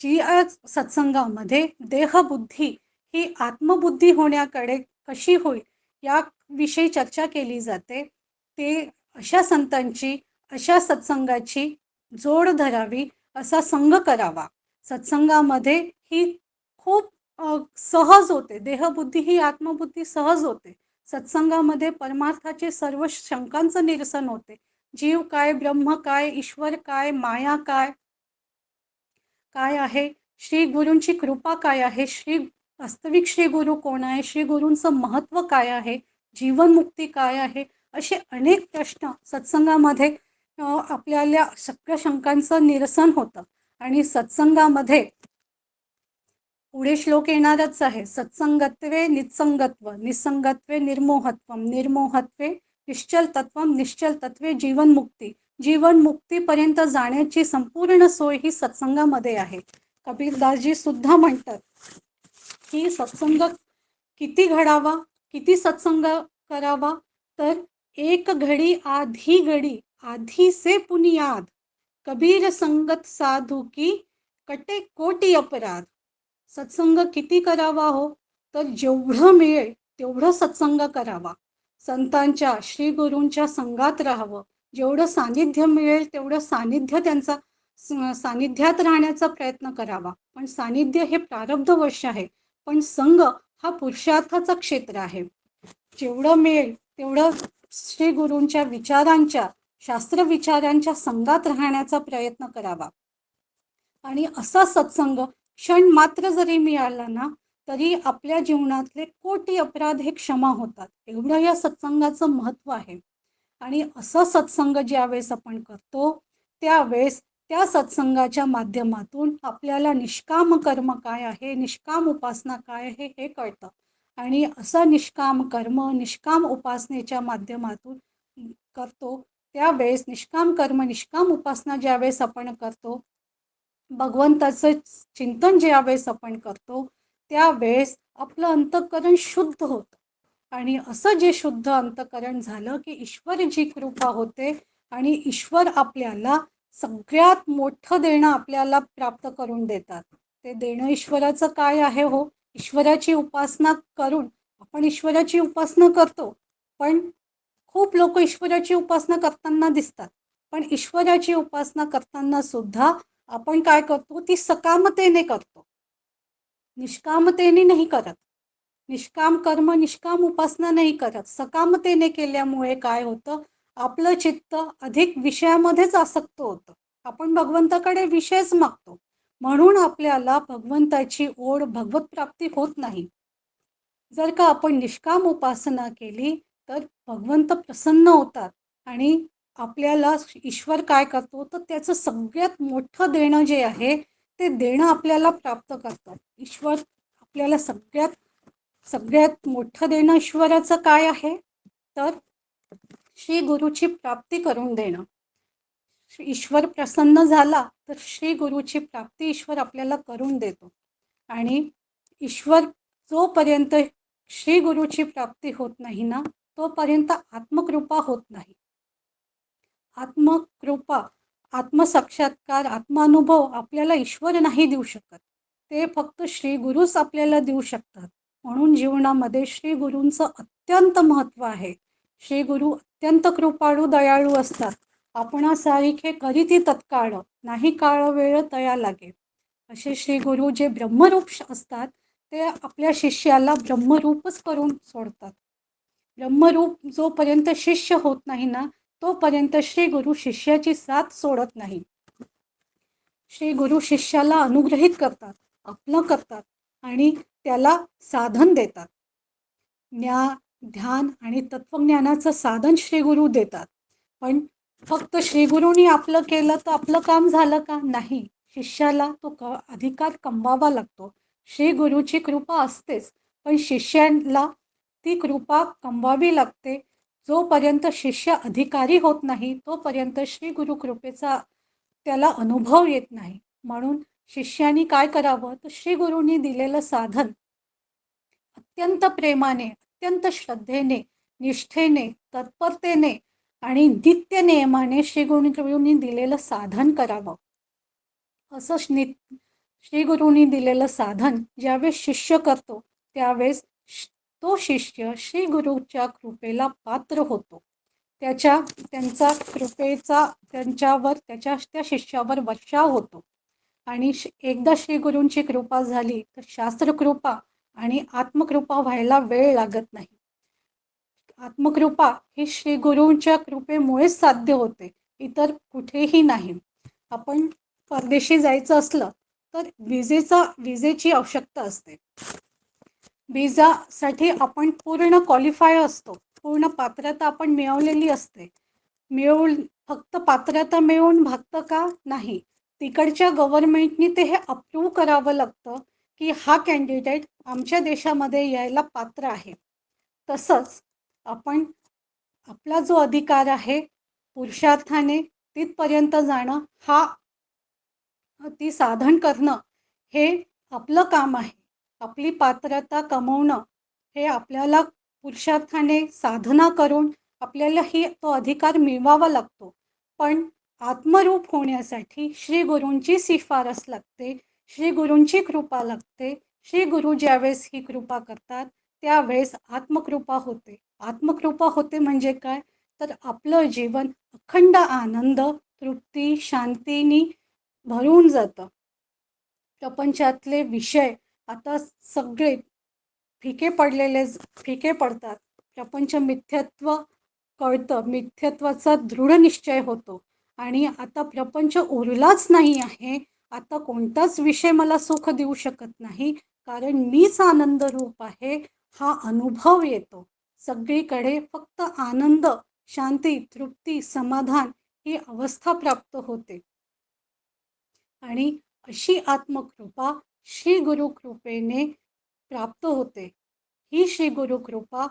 जी आज सत्संगामध्ये देहबुद्धी ही आत्मबुद्धी होण्याकडे कशी होईल याविषयी चर्चा केली जाते. ते अशा संतांची, अशा सत्संगाची जोड धरावी, असा संग करावा. सत्संगामध्ये ही खूप सहज होते. देहबुद्धी ही आत्मबुद्धी सहज होते. सत्संगामध्ये परमार्थाचे सर्व शंकांचं निरसन होते. जीव काय, ब्रह्म काय, ईश्वर काय, माया काय, काय आहे, श्री गुरूंची कृपा काय आहे, वास्तविक श्री गुरु कोण आहे, श्री गुरूंचं महत्त्व काय आहे, जीवनमुक्ती काय आहे, असे अनेक प्रश्न सत्संगामध्ये आपल्याला सगळ्या शंकांचं निरसन होतं. आणि सत्संगामध्ये पुढे श्लोक येणारच आहे. सत्संगत्वे निसंगत्व, निसंगत्वे निर्मोहत्व, निर्मोहत्वे निश्चल तत्व, निश्चल तत्वे जीवनमुक्ती. जीवनमुक्तीपर्यंत जाण्याची संपूर्ण सोय ही सत्संगामध्ये आहे. कबीरदासजी सुद्धा म्हणतात की सत्संग किती घडावा, किती सत्संग करावा, तर एक घडी आधी घडी आधी से पुनियाद, कबीर संगत साधू की कटे कोटी अपराध. सत्संग किती करावा हो, तर जेवढं मिळेल तेवढं सत्संग करावा. संतांच्या, श्री गुरूंच्या संगात राहावं. जेवढं सानिध्य मिळेल तेवढं सानिध्य सानिध्यात राहण्याचा प्रयत्न करावा. पण सानिध्य हे प्रारब्धवश आहे, पण संघ हा पुरुषार्थाचा क्षेत्र आहे. जेवढं मिळेल तेवढं श्री गुरूंच्या विचारांच्या, शास्त्र विचारांच्या संगात राहण्याचा प्रयत्न करावा. आणि असा सत्संग क्षण मात्र जरी मिळाला ना, तरी आपल्या जीवनातले कोटी अपराध हे क्षमा होतात. एवढं या सत्संगाचं महत्त्व आहे. आणि असा सत्संग ज्यावेळेस आपण करतो त्यावेळेस त्या सत्संगाच्या माध्यमातून आपल्याला निष्काम कर्म काय आहे, निष्काम उपासना काय आहे हे कळतं. आणि असा निष्काम कर्म, निष्काम उपासनेच्या माध्यमातून करतो त्यावेळेस, निष्काम कर्म, निष्काम उपासना ज्यावेळेस आपण करतो, भगवंताचं चिंतन ज्यावेळेस आपण करतो त्यावेळेस आपलं अंतःकरण शुद्ध होतं. आणि असं जे शुद्ध अंतःकरण झालं की ईश्वरची कृपा होते आणि ईश्वर आपल्याला सगळ्यात मोठं देणं आपल्याला प्राप्त करून देतात. ते देणं ईश्वराचं काय आहे हो? ईश्वराची उपासना करून आपण ईश्वराची उपासना करतो, पण खूप लोक ईश्वराची उपासना करताना दिसतात. पण ईश्वराची उपासना करताना सुद्धा आपण काय करतो, ती सकामतेने करतो, निष्कामतेने नाही करत. निष्काम कर्म, निष्काम उपासना नाही करत. सकामतेने केल्यामुळे काय होतं, आपलं चित्त अधिक विषयामध्येच आसक्त होतं. आपण भगवंताकडे विषयच मागतो, म्हणून आपल्याला भगवंताची ओढ, भगवत प्राप्ती होत नाही. जर का आपण निष्काम उपासना केली तर भगवंत प्रसन्न होतात आणि आपल्याला ईश्वर काय करतो, तर त्याचं सगळ्यात मोठं देणं जे आहे ते देणं आपल्याला प्राप्त करतात. ईश्वर आपल्याला सगळ्यात मोठं देणं ईश्वराचं काय आहे, तर श्री गुरुची प्राप्ती करून देणं. ईश्वर प्रसन्न झाला तर श्री गुरुची प्राप्ती ईश्वर आपल्याला करून देतो. आणि ईश्वर जोपर्यंत श्री गुरुची प्राप्ती होत नाही ना, तोपर्यंत आत्मकृपा होत नाही. आत्मकृपा, आत्मसाक्षात्कार, आत्मानुभव आपल्याला ईश्वर नाही देऊ शकत. ते फक्त श्री गुरुच आपल्याला देऊ शकतात. म्हणून जीवनामध्ये श्री गुरूंचं अत्यंत महत्त्व आहे. श्री गुरु अत्यंत कृपाळू, दयाळू असतात. आपणासारिखे करीती तत्काळ, नाही काळ वेळ तया लागे. असे श्री गुरु जे ब्रह्मरूप असतात ते आपल्या शिष्याला ब्रह्मरूपच करून सोडतात. ब्रह्मरूप जोपर्यंत शिष्य होत नाही ना, तोपर्यंत श्री गुरु शिष्याची साथ सोडत नाही. श्री गुरु शिष्याला अनुग्रहित करतात, आपलं करतात आणि त्याला साधन देतात. ध्यान आणि तत्वज्ञानाचं साधन श्री गुरु देतात. पण फक्त श्री गुरुनी आपलं केलं तर आपलं काम झालं का? नाही. शिष्याला तो अधिकार कमवावा लागतो. श्री गुरुची कृपा असतेच, पण शिष्याला ती कृपा कमवावी लागते. जोपर्यंत शिष्य अधिकारी होत नाही तोपर्यंत श्री गुरु कृपेचा त्याला अनुभव येत नाही. म्हणून शिष्याने काय करावं, तर श्री गुरूंनी दिलेलं साधन अत्यंत प्रेमाने, अत्यंत श्रद्धेने, निष्ठेने, तत्परतेने आणि नित्य नियमाने श्री गुरूंनी दिलेलं साधन करावं. असं श्री गुरूंनी दिलेलं साधन ज्यावेळेस शिष्य करतो त्यावेळेस तो शिष्य श्री गुरूच्या कृपेला पात्र होतो. त्यांचा कृपेचा त्या शिष्यावर वर्षाव होतो. आणि एकदा श्री गुरूंची कृपा झाली तर शास्त्रकृपा आणि आत्मकृपा व्हायला वेळ लागत नाही. आत्मकृपा ही श्री गुरूंच्या कृपेमुळेच साध्य होते, इतर कुठेही नाही. आपण परदेशी जायचं असलं तर विजेची आवश्यकता असते. विजासाठी आपण पूर्ण क्वालिफाय असतो, पूर्ण पात्रता आपण मिळवलेली असते. फक्त पात्रता मिळवून भागतं का? नाही. तिकडच्या गव्हर्नमेंटनी ते हे अप्रूव्ह करावं लागतं की हा कॅन्डिडेट आमच्या देशामध्ये यायला पात्र आहे. तसंच आपण आपला जो अधिकार आहे पुरुषार्थाने तिथपर्यंत जाणं, ती साधन करणं हे आपलं काम आहे. आपली पात्रता कमवणं हे आपल्याला पुरुषार्थाने साधना करून आपल्याला तो अधिकार मिळवावा लागतो. पण आत्मरूप होण्यासाठी श्री गुरूंची शिफारस लागते, श्री गुरूंची कृपा लागते. श्री गुरु ज्यावेळेस ही कृपा करतात त्यावेळेस आत्मकृपा होते. आत्मकृपा होते म्हणजे काय, तर आपलं जीवन अखंड आनंद, तृप्ती, शांतीनी भरून जातं. प्रपंचातले विषय आता सगळे फिके पडतात. प्रपंच मिथ्यत्व कळतं, मिथ्यत्वाचा दृढ निश्चय होतो आणि आता प्रपंच उरलाच नाही आहे. आता कोणताच विषय मला सुख देऊ शकत नाही, कारण मीच आनंद रूप आहे हा अनुभव येतो. सगळीकडे फक्त आनंद, शांती, तृप्ती, समाधान ही अवस्था प्राप्त होते. आणि अशी आत्मकृपा श्री गुरु कृपेने प्राप्त होते. ही श्री गुरु कृपा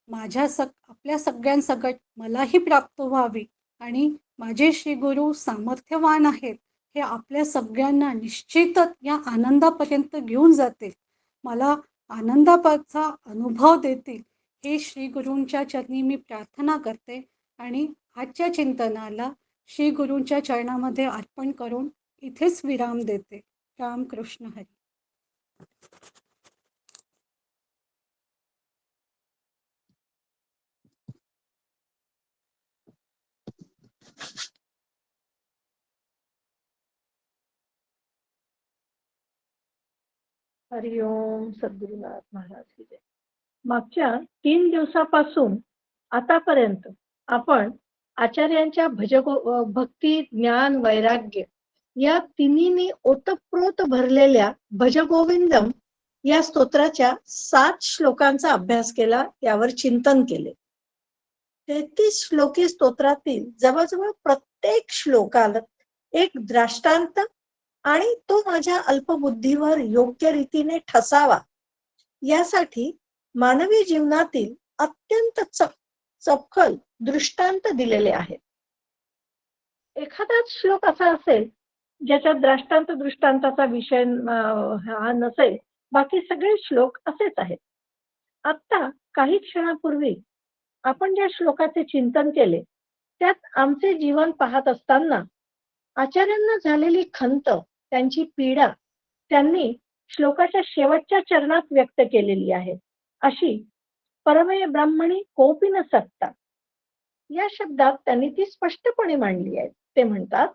आपल्या सगळ्यांसकट मलाही प्राप्त व्हावी आणि माझे श्री गुरु सामर्थ्यवान आहेत, हे आपल्या सगळ्यांना निश्चितच या आनंदापर्यंत घेऊन जातील, मला आनंदाचा अनुभव देतील. हे श्री गुरूंच्या चरणी मी प्रार्थना करते आणि आजच्या चिंतनाला श्री गुरूंच्या चरणामध्ये अर्पण करून इथेच विराम देते. रामकृष्ण हरी. हरिओम. सद्गुरुनाथ महाराज की जय. मागच्या 3 दिवसापासून आतापर्यंत आपण आचार्यांच्या भक्ती, ज्ञान, वैराग्य या तिन्हींनी ओतप्रोत भरलेल्या भजगोविंदम या स्तोत्राच्या 7 श्लोकांचा अभ्यास केला, यावर चिंतन केले. 33 श्लोकी स्तोत्रातील जवळजवळ प्रत्येक श्लोकाला एक दृष्टांत आणि तो माझ्या अल्पबुद्धीवर योग्य रीतीने ठसावा यासाठी मानवी जीवनातील अत्यंत चपखल दृष्टांत दिलेले आहेत. एखादाच श्लोक असा असेल ज्याच्या दृष्टांताचा विषय हा नसेल, बाकी सगळे श्लोक असेच आहेत. आता काही क्षणापूर्वी आपण ज्या श्लोकाचे चिंतन केले त्यात आमचे जीवन पाहत असताना आचार्यांना झालेली खंत, त्यांची पीडा त्यांनी श्लोकाच्या शेवटच्या चरणात व्यक्त केलेली आहे. अशी परमे ब्राह्मणी कोपी न सकता या शब्दात त्यांनी ती स्पष्टपणे मांडली आहे. ते म्हणतात,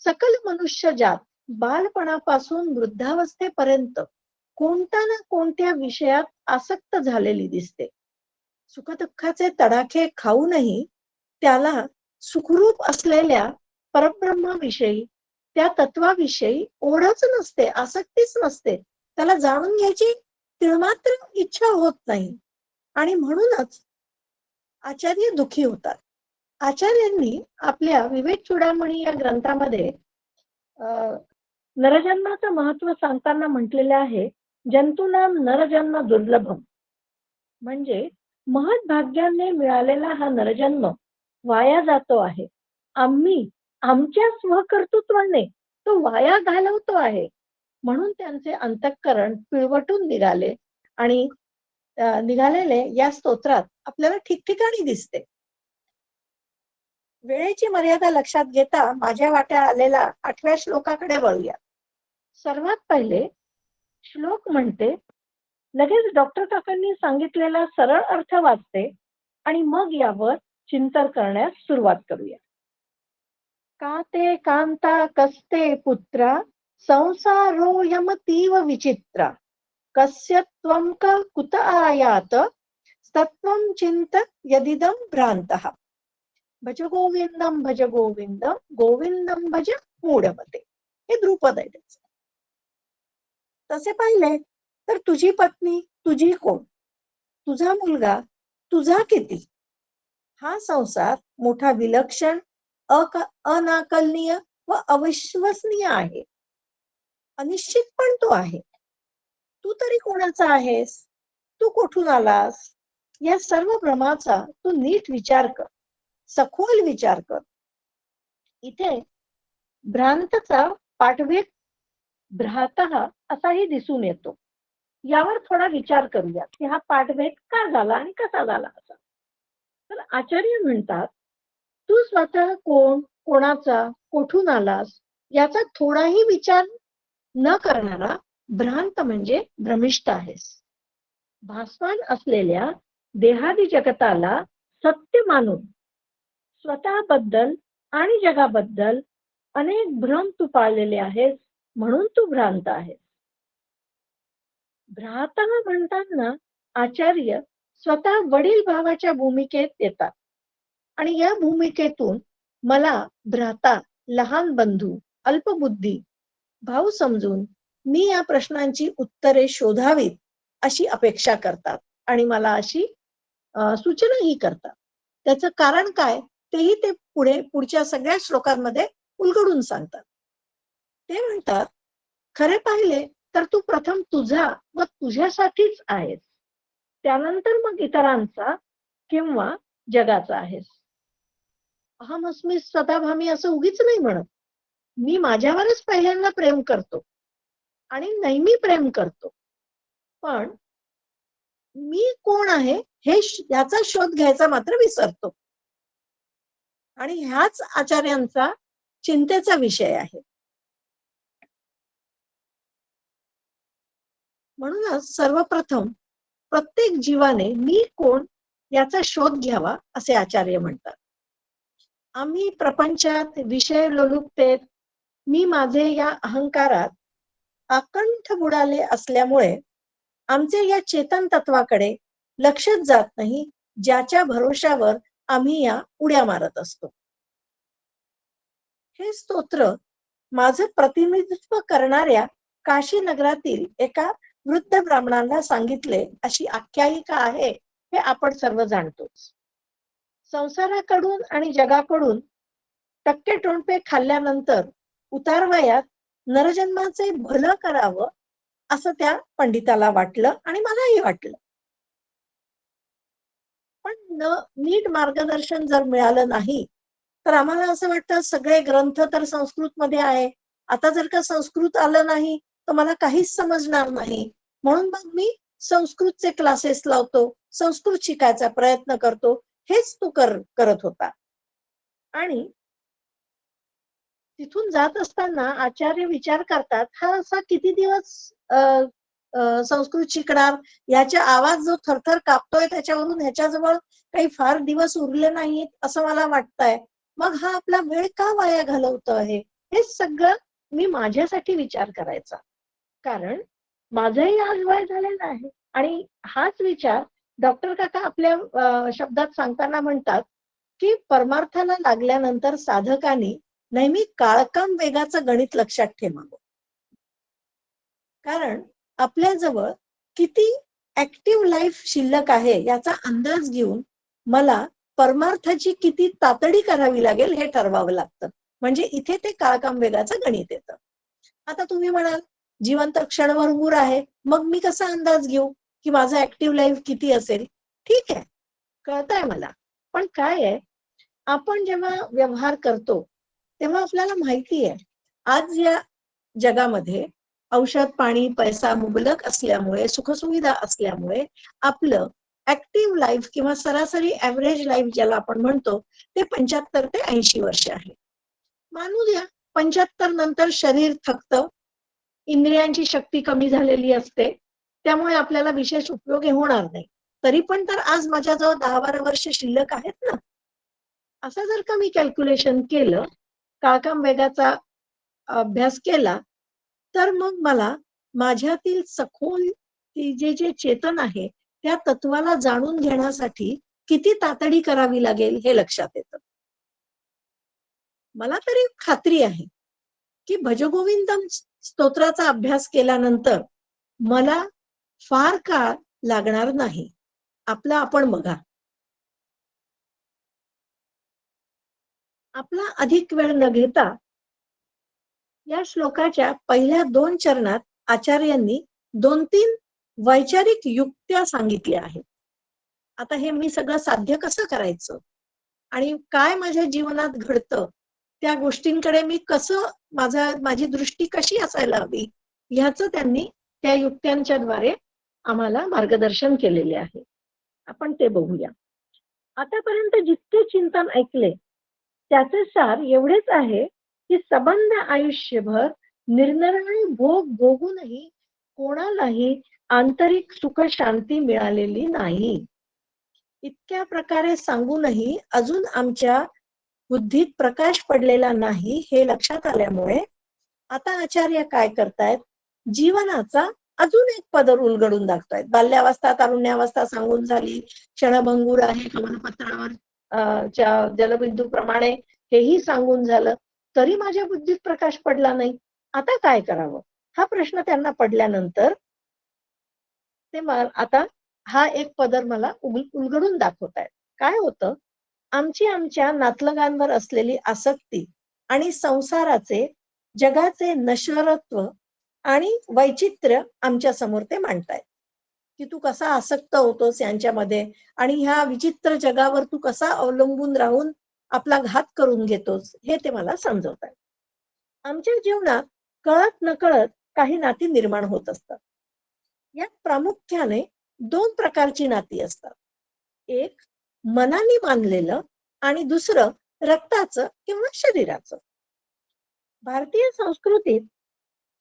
सकल मनुष्य जात बालपणापासून वृद्धावस्थेपर्यंत कोणत्या ना कोणत्या विषयात आसक्त झालेली दिसते. सुखदुःखाचे तडाखे खाऊनही त्याला सुखरूप असलेल्या परब्रह्माविषयी, त्या तत्वाविषयी ओढच नसते, आसक्तीच नसते. त्याला जाणून घ्यायची तिळमात्र इच्छा होत नाही आणि म्हणूनच आचार्य दुखी होतात. आचार्यांनी आपल्या विवेक चूडामणी या ग्रंथामध्ये नरजन्माचं महत्व सांगताना म्हटलेले आहे जंतूनाम नरजन्म दुर्लभम. म्हणजे महत्भाग्याने मिळालेला हा नरजन्म वाया जातो आहे. आम्ही आमच्या स्वकर्तृत्वाने तो वाया घालवतो आहे. म्हणून त्यांचे अंतःकरण पिळवटून निघाले आणि निघालेले या स्तोत्रात आपल्याला ठिकठिकाणी दिसते. वेळेची मर्यादा लक्षात घेता माझ्या वाट्या आलेला 8व्या श्लोकाकडे वळूया. सर्वात पहिले श्लोक म्हणते, लगेच डॉक्टर काकांनी सांगितलेला सरळ अर्थ वाचते आणि मग यावर चिंतन करण्यास सुरुवात करूया. का ते कांता कस्ते पुत्रा संसारो यमतीव विचित्रा कस्य त्वं क कुत आयात तत्त्वं चिंत यदिदं भ्रान्तः भज गोविंदम गोविंदम भज मूढमते. हे द्रुपद आहे त्याचं. तसे पाहिले तर तुझी पत्नी तुझी कोण, तुझा मुलगा तुझा किती, हा संसार मोठा विलक्षण अनाकलनीय व अविश्वसनीय आहे. अनिश्चित पण तो आहे. तू तरी कोणाचा आहेस, तू कुठून आलास, या सर्व भ्रमाचा तू नीट विचार कर, सखोल विचार कर. इथे भ्रांतचा पाठभेद भ्रातः असाही दिसून येतो. यावर थोडा विचार करूया की हा पाठभेद का झाला आणि कसा झाला असा. तर आचार्य म्हणतात, तू स्वतः कोण, कोणाचा, कुठून आलास याचा थोडाही विचार न करणारा भ्रांत म्हणजे भ्रमिष्ठ आहेस. भासमान असलेल्या देहादी जगताला सत्य मानून स्वतःबद्दल आणि जगाबद्दल अनेक भ्रम तू पाळलेले आहेस, म्हणून तू भ्रांत आहेस. भ्राता म्हणताना आचार्य स्वतः वडील भावाच्या भूमिकेत येतात आणि या भूमिकेतून मला भ्राता, लहान बंधू, अल्पबुद्धी भाऊ समजून मी या प्रश्नांची उत्तरे शोधावीत अशी अपेक्षा करतात आणि मला अशी सूचनाही करतात. त्याचं कारण काय तेही ते पुढच्या सगळ्या श्लोकांमध्ये उलगडून सांगतात. ते म्हणतात, खरे पाहिले तर तू प्रथम तुझा व तुझ्यासाठीच आहेस, त्यानंतर मग इतरांचा किंवा जगाचा आहेस. अहमस्मी स्वतःभामी असं उगीच नाही म्हणत. मी माझ्यावरच पहिल्यांदा प्रेम करतो आणि नेहमी प्रेम करतो, पण मी कोण आहे हे याचा शोध घ्यायचा मात्र विसरतो. आणि ह्याच आचार्यांचा चिंतेचा विषय आहे. म्हणूनच सर्वप्रथम प्रत्येक जीवाने मी कोण याचा शोध घ्यावा असे आचार्य म्हणतात. आम्ही प्रपंचात विषय लोलुपतेत मी माझे या अहंकारात आकंठ बुडाले असल्यामुळे आमचे या चेतन तत्वाकडे लक्षच जात नाही, ज्याच्या भरोशावर आम्ही या उड्या मारत असतो. हे स्तोत्र माझं प्रतिनिधित्व करणाऱ्या काशी नगरातील एका वृद्ध ब्राह्मणाला सांगितले अशी आख्यायिका आहे, हे आपण सर्व जाणतोच. संसाराकडून आणि जगाकडून टक्के टोणपे खाल्ल्यानंतर उतारवयात नरजन्माचे भलं करावं असं त्या पंडिताला वाटलं आणि मलाही वाटलं. पण नीट मार्गदर्शन जर मिळालं नाही तर आम्हाला असं वाटतं सगळे ग्रंथ तर संस्कृत मध्ये आहे, आता जर का संस्कृत आलं नाही तर मला काहीच समजणार नाही, म्हणून मग मी संस्कृतचे क्लासेस लावतो, संस्कृत शिकायचा प्रयत्न करतो. हेच तू करत होता. आणि तिथून जात असताना आचार्य विचार करतात, हा असा किती दिवस संस्कृत शिकणार, याचा आवाज जो थरथर कापतोय त्याच्यावरून ह्याच्याजवळ काही फार दिवस उरले नाहीत असं मला वाटतंय. मग हा आपला वेळ का वाया घालवतो आहे, हे सगळं मी माझ्यासाठी विचार करायचा, कारण माझंही आज वय झालेलं आहे. आणि हाच विचार डॉक्टर काका आपल्या शब्दात सांगताना म्हणतात की परमार्थाला लागल्यानंतर साधकांनी नेहमी काळकाम वेगाचं गणित लक्षात ठेवावं, कारण आपल्याजवळ किती ऍक्टिव्ह लाईफ शिल्लक आहे याचा अंदाज घेऊन मला परमार्थाची किती तातडी करावी लागेल हे ठरवावं लागतं. म्हणजे इथे ते काळकाम वेगाचं गणित येतं. आता तुम्ही म्हणाल जिवंत क्षणभंगूर आहे, मग मी कसा अंदाज घेऊ की माझं ऍक्टिव्ह लाईफ किती असेल? ठीक आहे, कळतंय मला. पण काय आहे, आपण जेव्हा व्यवहार करतो तेव्हा आपल्याला माहिती आहे, आज या जगामध्ये औषध, पाणी, पैसा मुबलक असल्यामुळे, सुखसुविधा असल्यामुळे आपलं ऍक्टिव्ह लाईफ किंवा सरासरी ऍव्हरेज लाईफ ज्याला आपण म्हणतो ते 75 ते 80 वर्ष आहे. मानू द्या 75 नंतर शरीर थकतं, इंद्रियांची शक्ती कमी झालेली असते, त्यामुळे आपल्याला विशेष उपयोग होणार नाही. तरी पण तर आज माझ्याजवळ 10-12 वर्ष शिल्लक आहेत ना. असं जर का मी कॅल्क्युलेशन केलं, काळकाम वेगाचा अभ्यास केला, तर मग मला माझ्यातील सखोल जे चेतन आहे त्या तत्वाला जाणून घेण्यासाठी किती तातडी करावी लागेल हे लक्षात येतं. मला तरी खात्री आहे की भजगोविंदम स्तोत्राचा अभ्यास केल्यानंतर मला फार काळ लागणार नाही. आपला आपण बघा, आपला अधिक वेळ न घेता या श्लोकाच्या पहिल्या 2 चरणात आचार्यांनी 2-3 वैचारिक युक्त्या सांगितल्या आहेत. आता हे मी सगळं साध्य कसं करायचं आणि काय माझ्या जीवनात घडतं, त्या गोष्टींकडे मी कसं माझी दृष्टी कशी असायला हवी, ह्याचं त्यांनी त्या युक्त्यांच्या द्वारे आम्हाला मार्गदर्शन केलेले आहे. आपण ते बघूया. आतापर्यंत जितके चिंतन ऐकले त्याचे सार एवढेच आहे की सबंध आयुष्यभर निरनिराळे भोग भोगूनही कोणालाही आंतरिक सुख शांती मिळालेली नाही. इतक्या प्रकारे सांगूनही अजून आमच्या बुद्धीत प्रकाश पडलेला नाही हे लक्षात आल्यामुळे आता आचार्य काय करतायत, जीवनाचा अजून एक पदर उलगडून दाखतायत. बाल्यावस्था, तारुण्यावस्था सांगून झाली, क्षणभंगूर आहे, कमलपत्रावर जलबिंदू प्रमाणे हेही सांगून झालं, तरी माझ्या बुद्धीत प्रकाश पडला नाही. आता काय करावं हा प्रश्न त्यांना पडल्यानंतर ते आता हा एक पदर मला उलगडून दाखवतायत. काय होतं, आमच्या नातलगांवर असलेली आसक्ती आणि संसाराचे, जगाचे नश्वरत्व आणि वैचित्र्य आमच्या समोर ते मांडतायत की तू कसा आसक्त होतोस यांच्यामध्ये आणि ह्या विचित्र जगावर तू कसा अवलंबून राहून आपला घात करून घेतोस हे ते मला समजवतायत. आमच्या जीवनात कळत नकळत काही नाती निर्माण होत असतात. यात प्रामुख्याने 2 प्रकारची नाती असतात. एक मनाने बांधलेलं आणि दुसरं रक्ताचं किंवा शरीराचं. भारतीय संस्कृतीत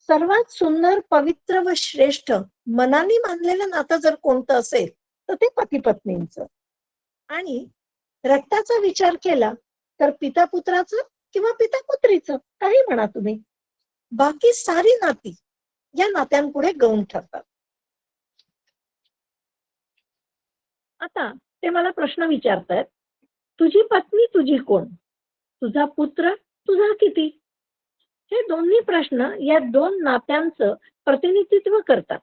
सर्वात सुंदर, पवित्र व श्रेष्ठ मनाने बांधलेलं नातं जर कोणतं असेल तर ते पती पत्नींचं. आणि रक्ताचा विचार केला तर पिता पुत्राचं किंवा पिता पुत्रीचं, काही म्हणा तुम्ही. बाकी सारी नाती या नात्यांपुढे गौण ठरतात. आता ते मला प्रश्न विचारतायत, तुझी पत्नी तुझी कोण, तुझा पुत्र तुझा किती? हे दोन्ही प्रश्न या 2 नात्यांचं प्रतिनिधित्व करतात.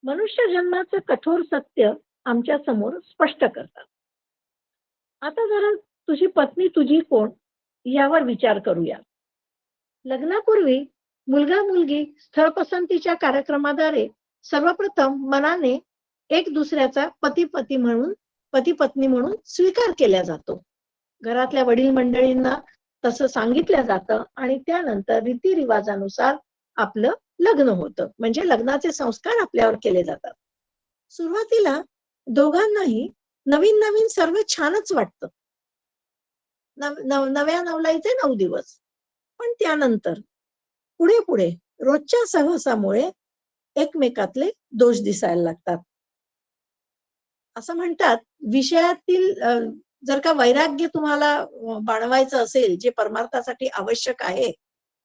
मनुष्य जन्माचं कठोर सत्य आमच्या समोर स्पष्ट करतात. आता जरा तुझी पत्नी तुझी कोण यावर विचार करूया. लग्नापूर्वी मुलगा मुलगी स्थळ पसंतीच्या कार्यक्रमाद्वारे सर्वप्रथम मनाने एक दुसऱ्याचा पती पत्नी म्हणून स्वीकार केला जातो. घरातल्या वडील मंडळींना तसं सांगितलं जातं आणि त्यानंतर रीतिरिवाजानुसार आपलं लग्न होतं, म्हणजे लग्नाचे संस्कार आपल्यावर केले जातात. सुरुवातीला दोघांनाही नवीन नवीन सर्व छानच वाटतं. नव्या नवलाईचे 9 दिवस. पण त्यानंतर पुढे पुढे रोजच्या सहवासामुळे एकमेकातले दोष दिसायला लागतात. असं म्हणतात, विषयातील जर का वैराग्य तुम्हाला बाळगायचं असेल, जे परमार्थासाठी आवश्यक आहे,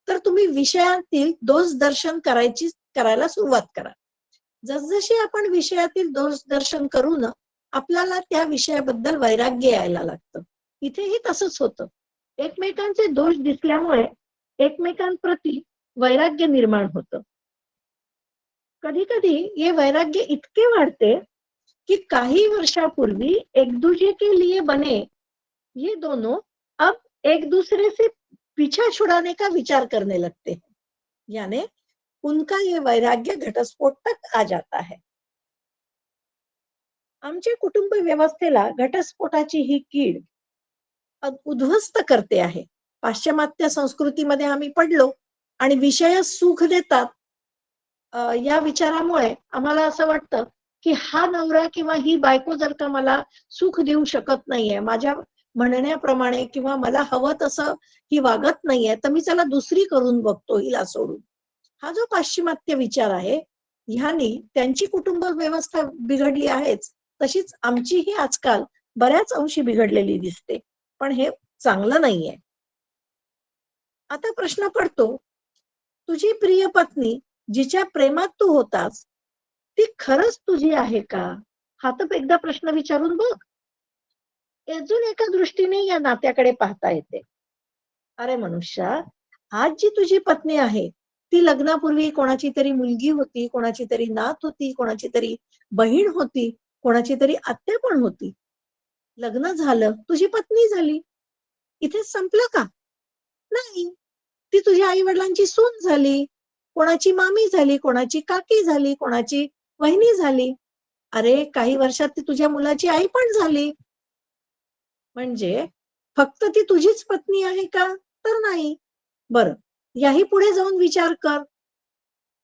तर तुम्ही विषयातील दोष दर्शन करायला सुरुवात करा. जसजशी आपण विषयातील दोष दर्शन करू ना, आपल्याला त्या विषयाबद्दल वैराग्य यायला लागतं. इथेही तसंच होतं. एकमेकांचे दोष दिसल्यामुळे एकमेकांप्रती वैराग्य निर्माण होतं. कधी कधी हे वैराग्य इतके वाढते कि काही वर्षापूर्वी एक दूजे के लिए बने ये दोनों अब एक दूसरे से पीछा छुड़ाने का विचार करने लगते हैं. यानी उनका ये वैराग्य घटस्फोट तक आ जाता है. आमच्या कुटुंब व्यवस्थेला घटस्फोटाची ही कीड उद्ध्वस्त करते आहे. पाश्चिमात्य संस्कृतीमध्ये आम्ही पडलो आणि विषय सुख देतात या विचारामुळे आम्हाला असं वाटतं की हा नवरा किंवा ही बायको जर का मला सुख देऊ शकत नाहीये माझ्या म्हणण्याप्रमाणे किंवा मला हवं तसं ही वागत नाहीये तर मी चला दुसरी करून बघतो हिला सोडून. हा जो पाश्चिमात्य विचार आहे ह्यानी त्यांची कुटुंब व्यवस्था बिघडली आहेच तशीच आमचीही आजकाल बऱ्याच अंशी बिघडलेली दिसते. पण हे चांगलं नाहीये. आता प्रश्न पडतो तुझी प्रिय पत्नी जिच्या प्रेमात तू होतास ती खरंच तुझी आहे का? हा तर एकदा प्रश्न विचारून बघ. अजून एका दृष्टीने या नात्याकडे पाहता येते. अरे मनुष्या, आज जी तुझी पत्नी आहे ती लग्नापूर्वी कोणाची तरी मुलगी होती, कोणाची तरी नात होती, कोणाची तरी बहीण होती, कोणाची तरी आत्या पण होती. लग्न झालं, तुझी पत्नी झाली. इथेच संपलं का? नाही. ती तुझ्या आई वडिलांची सून झाली, कोणाची मामी झाली, कोणाची काकी झाली, कोणाची वहिनी झाली. अरे काही वर्षात ती तुझ्या मुलाची आई पण झाली. म्हणजे फक्त ती तुझीच पत्नी आहे का? तर नाही. बरं, याही पुढे जाऊन विचार कर.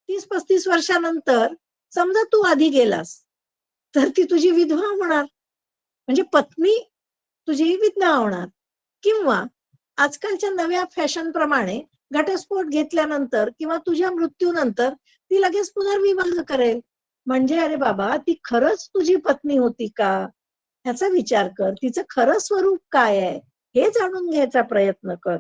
30-35 वर्षानंतर समजा तू आधी गेलास तर ती तुझी विधवा होणार. म्हणजे पत्नी तुझी विधवा होणार. किंवा आजकालच्या नव्या फॅशन प्रमाणे घटस्फोट घेतल्यानंतर किंवा तुझ्या मृत्यूनंतर ती लगेच पुनर्विवाह करेल. म्हणजे अरे बाबा ती खरंच तुझी पत्नी होती का ह्याचा विचार कर. तिचं खरं स्वरूप काय आहे हे जाणून घ्यायचा प्रयत्न कर.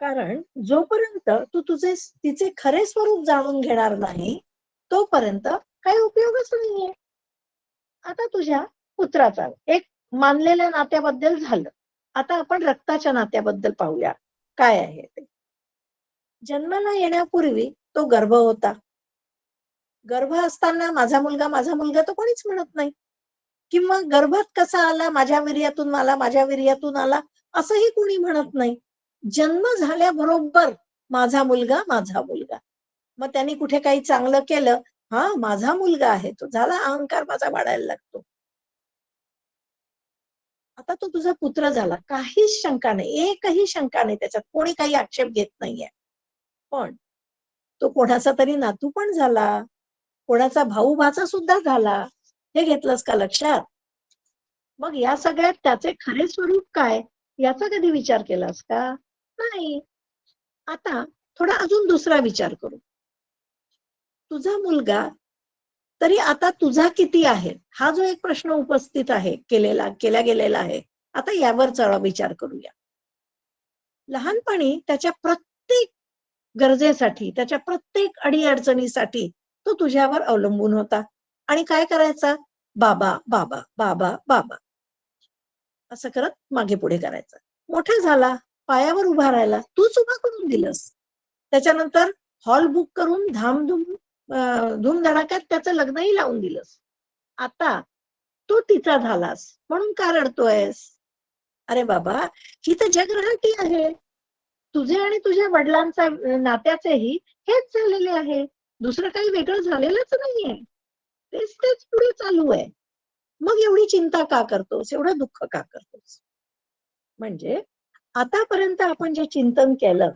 कारण जोपर्यंत तू तिचे खरे स्वरूप जाणून घेणार नाही तोपर्यंत काही उपयोगच नाहीये. आता तुझ्या पुत्राचा एक मानलेल्या नात्याबद्दल झालं. आता आपण रक्ताच्या नात्याबद्दल पाहूया काय आहे ते. जन्माला येण्यापूर्वी तो गर्भ होता. गर्भ असताना माझा मुलगा तर कोणीच म्हणत नाही. किंवा गर्भात कसा आला माझ्या वीर्यातून आला असंही कोणी म्हणत नाही. जन्म झाल्याबरोबर माझा मुलगा. मग त्यांनी कुठे काही चांगलं केलं, हा माझा मुलगा आहे तो, झाला अहंकार माझा वाढायला लागतो. आता तो तुझा पुत्र झाला, काहीच शंका नाही, एकही शंका नाही त्याच्यात, कोणी काही आक्षेप घेत नाहीये. पण तो कोणाचा तरी नातू पण झाला, कोणाचा भाऊ भाचा सुद्धा झाला. हे घेतलंस का लक्षात? मग या सगळ्यात त्याचे खरे स्वरूप काय याचा कधी विचार केलास का? नाही. आता थोडा अजून दुसरा विचार करू. तुझा मुलगा तरी आता तुझा किती आहे हा जो एक प्रश्न उपस्थित आहे केल्या गेलेला आहे. आता यावर चला विचार करूया. लहानपणी त्याच्या प्रत्येक गरजेसाठी त्याच्या प्रत्येक अडीअडचणीसाठी तो तुझ्यावर अवलंबून होता आणि काय करायचा? बाबा बाबा बाबा बाबा असं करत मागे पुढे करायचं. मोठा झाला, पायावर उभा राहिला, तूच उभा करून दिलंस. त्याच्यानंतर हॉल बुक करून धूमधडाक्यात त्याचं लग्नही लावून दिलंस. आता तू तिचा झालास म्हणून का रडतोयस? अरे बाबा, ही तर जगराहटी आहे. तुझे आणि तुझ्या वडिलांचा नात्याचेही हेच झालेले आहे. दुसरं काही वेगळं झालेलंच नाहीये. तेच पुढे चालू आहे. मग एवढी चिंता का करतोस? एवढं दुःख का करतोस? म्हणजे आतापर्यंत आपण जे चिंतन केलं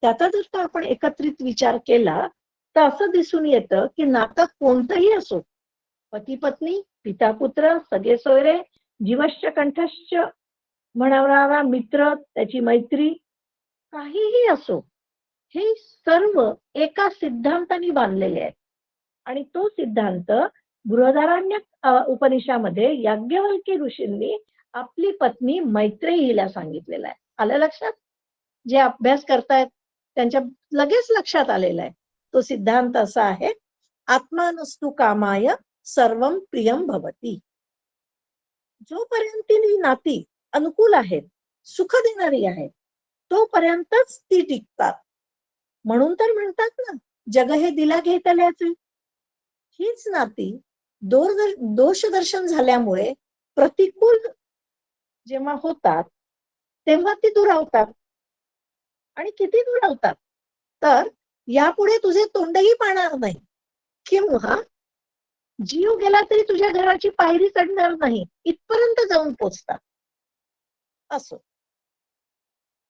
त्याचा जर का आपण एकत्रित विचार केला तर असं दिसून येतं की नातं कोणतंही असो, पती पत्नी, पिता पुत्र, सगळे सोयरे, जीवश्च कंठश्च म्हणणारा मित्र, त्याची मैत्री, काहीही असो, हे सर्व एका सिद्धांताने बांधलेले आहे. आणि तो सिद्धांत बृहदारण्यक उपनिषामध्ये याज्ञवल्क्य ऋषींनी आपली पत्नी मैत्रेयीला सांगितलेला आहे. आलं लक्षात? जे अभ्यास करतायत त्यांच्या लगेच लक्षात आलेला आहे. तो सिद्धांत असा आहे, आत्मानस्तु कामाय सर्वं प्रियं भवति. जोपर्यंत ती नाती अनुकूल आहेत, सुख देणारी आहेत, तोपर्यंतच ती टिकतात. म्हणून तर म्हणतात ना, जग हे दिला घेतल्याचे. हीच नाती दोष दर्शन झाल्यामुळे प्रतिकूल जेव्हा होतात तेव्हा ती दुरावतात. आणि किती दुरावतात तर यापुढे तुझे तोंडही पाहणार नाही, किंवा जीव गेला तरी तुझ्या घराची पायरी चढणार नाही, इथपर्यंत जाऊन पोचतात. असो,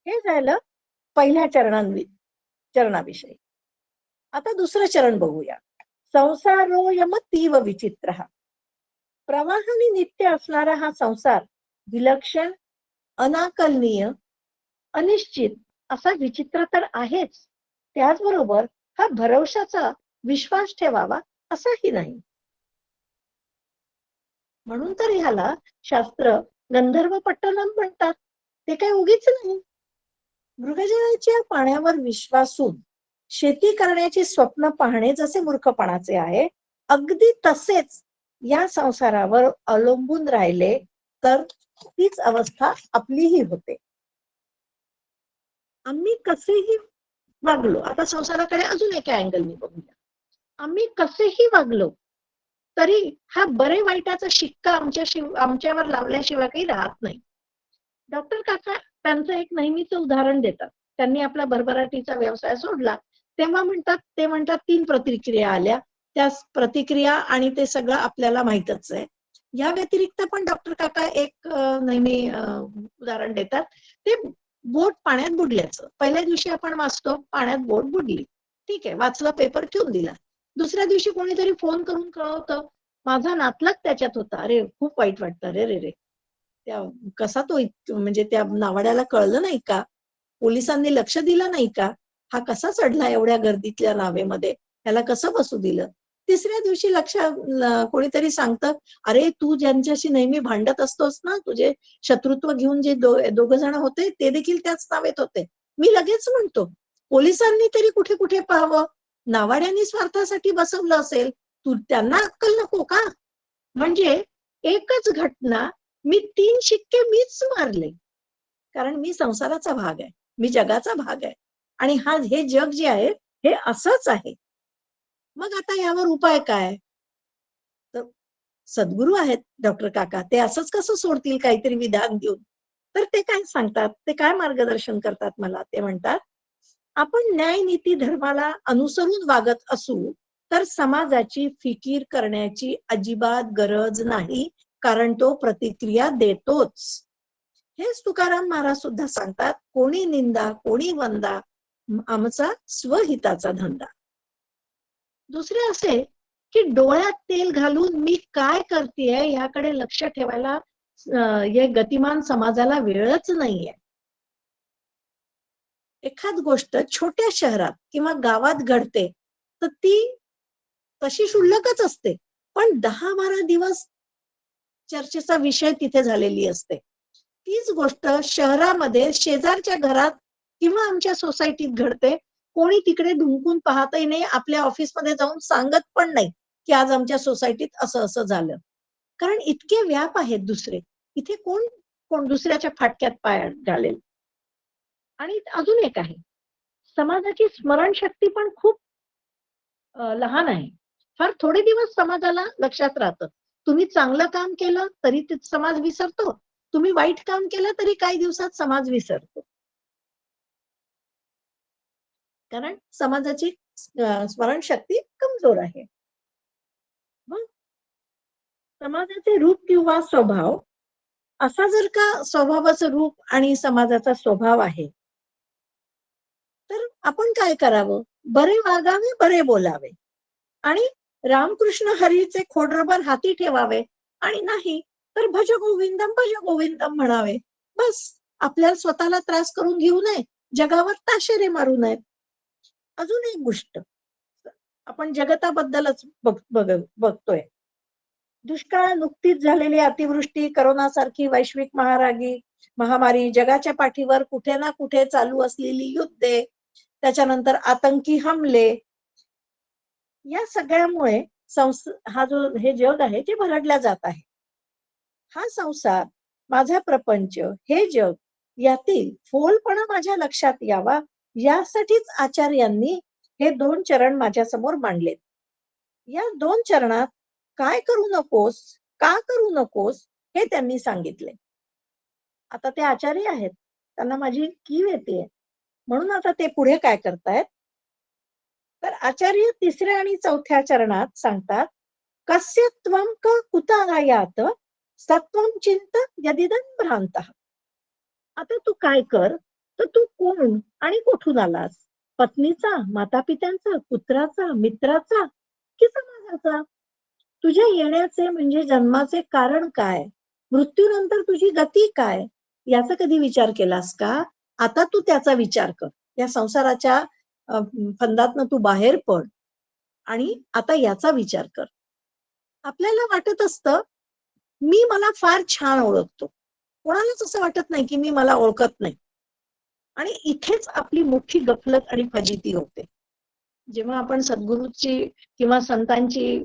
हे झालं पहिल्या चरणाविषयी. आता दुसरं चरण बघूया. संसारोऽयमतीव विचित्रः. प्रवाहाने नित्य असणारा हा संसार विलक्षण, अनाकलनीय, अनिश्चित असा विचित्र तर आहेच, त्याचबरोबर हा भरवशाचा विश्वास ठेवावा असाही नाही. म्हणून तर ह्याला शास्त्र गंधर्व पट्टनम म्हणतात. ते काही उगीच नाही. मृगजळाच्या पाण्यावर विश्वासून शेती करण्याची स्वप्न पाहणे जसे मूर्खपणाचे आहे, अगदी तसेच या संसारावर अवलंबून राहिले तर तीच अवस्था आपलीही होते. आम्ही कसेही वागलो, आता संसाराकडे अजून एका अँगलने बघूया. आम्ही कसेही वागलो तरी हा बरे वाईटाचा शिक्का आमच्यावर लावल्याशिवाय काही राहत नाही. डॉक्टर काका त्यांचं एक नेहमीचं उदाहरण देतात. त्यांनी आपला भरभराटीचा व्यवसाय सोडला तेव्हा ते म्हणतात 3 प्रतिक्रिया आल्या. त्या प्रतिक्रिया आणि ते सगळं आपल्याला माहितच आहे. या व्यतिरिक्त पण डॉक्टर काका एक नेहमी उदाहरण देतात. ते बोट पाण्यात बुडल्याचं. पहिल्या दिवशी आपण वाचतो पाण्यात बोट बुडली, ठीक आहे, वाचला, पेपर ठेवून दिला. दुसऱ्या दिवशी कोणीतरी फोन करून कळवतं, माझा नातलग त्याच्यात होता, अरे खूप वाईट वाटतं, रे रे रे, त्या कसा तो म्हणजे त्या नावाड्याला कळलं नाही का, पोलिसांनी लक्ष दिलं नाही का, हा कसा चढला एवढ्या गर्दीतल्या नावेमध्ये, त्याला कसं बसू दिलं. तिसऱ्या दिवशी कोणीतरी सांगतं, अरे तू ज्यांच्याशी नेहमी भांडत असतोस ना, तुझे शत्रुत्व घेऊन जे दोघं जण होते ते देखील त्याच नावेत होते. मी लगेच म्हणतो, पोलिसांनी तरी कुठे कुठे पाहावं, नावाड्यांनी स्वार्थासाठी बसवलं असेल, तू त्यांना अक्कल नको का. म्हणजे एकच घटना मी 3 शिक्के मीच मारले, कारण मी संसाराचा भाग आहे, मी जगाचा भाग आहे, आणि हे जग जे आहे हे असंच आहे. मग आता यावर उपाय काय. तर सद्गुरू आहेत डॉक्टर काका, ते असंच कसं सोडतील काहीतरी विधान देऊन. तर ते काय सांगतात, ते काय मार्गदर्शन करतात मला, ते म्हणतात, आपण न्याय नीती धर्माला अनुसरून वागत असू तर समाजाची फिकीर करण्याची अजिबात गरज नाही, कारण तो प्रतिक्रिया देतोच. हेच तुकाराम महाराज सुद्धा सांगतात, कोणी निंदा कोणी वंदा, आमचा स्वहिताचा धंदा. दुसरे असे की डोळ्यात तेल घालून मी काय करतेय याकडे लक्ष ठेवायला या गतिमान समाजाला वेळच नाहीये. एखाद गोष्ट छोट्या शहरात किंवा गावात घडते तर ती तशी क्षुल्लकच असते, पण 10-12 दिवस चर्चेचा विषय तिथे झालेली असते. तीच गोष्ट शहरामध्ये शेजारच्या घरात किंवा आमच्या सोसायटीत घडते, कोणी तिकडे ढुंकून पाहतही नाही, आपल्या ऑफिसमध्ये जाऊन सांगत पण नाही की आज आमच्या सोसायटीत असं असं झालं. कारण इतके व्याप आहेत दुसरे, इथे कोण कोण दुसऱ्याच्या फाटक्यात पाय घालेल. आणि अजून एक आहे, समाजाची स्मरणशक्ती पण खूप लहान आहे. फार थोडे दिवस समाजाला लक्षात राहतं. तुम्ही चांगलं काम केलं तरी ते समाज विसरतो, तुम्ही वाईट काम केलं तरी काही दिवसात समाज विसरतो. कारण समाजाची स्मरणशक्ती कमजोर आहे. मग समाजाचे रूप किंवा स्वभाव, असा जर का स्वभावाचं रूप आणि समाजाचा स्वभाव आहे, तर आपण काय करावं, बरे वागावे, बरे बोलावे, आणि रामकृष्ण हरीचे खोडरबर हाती ठेवावे, आणि नाही तर भज गोविंदम म्हणावे. बस, आपल्याला स्वतःला त्रास करून घेऊ नये, जगावर ताशेरे मारू नयेत. अजून एक गोष्ट आपण जगताबद्दलच बघतोय. दुष्काळ, नुकतीच झालेली अतिवृष्टी, करोना सारखी वैश्विक महामारी, जगाच्या पाठीवर कुठे ना कुठे चालू असलेली युद्धे, त्याच्यानंतर आतंकी हमले, या सगळ्यामुळे हे जग आहे ते भरडल्या जात आहे. हा संसार, माझा प्रपंच, हे जग, यातील फोलपणा माझ्या लक्षात यावा, यासाठीच आचार्यांनी हे 2 चरण माझ्या समोर मांडलेत. या 2 चरणात काय करू नकोस, का करू नकोस, हे त्यांनी सांगितले. आता ते आचार्य आहेत, त्यांना माझी कीव येते, म्हणून आता ते पुढे काय करतायत, तर आचार्य तिसऱ्या आणि चौथ्या चरणात सांगतात, कस्य त्वं क कुत आयात सत्वं चिंत यदिदं भ्रांतः. आता तू काय कर, तर तू कोण आणि कुठून आलास? पत्नीचा, माता पित्यांचा, पुत्राचा, मित्राचा की समाजाचा? तुझ्या येण्याचे म्हणजे जन्माचे कारण काय? मृत्यूनंतर तुझी गती काय? याचा कधी विचार केलास का? आता तू त्याचा विचार कर. या संसाराच्या फंदातनं तू बाहेर पड आणि आता याचा विचार कर. आपल्याला वाटत असतं, मी मला फार छान ओळखतो. कोणालाच असं वाटत नाही की मी मला ओळखत नाही. आणि इथेच आपली मोठी गफलत आणि फजिती होते. जेव्हा आपण सद्गुरूची किंवा संतांची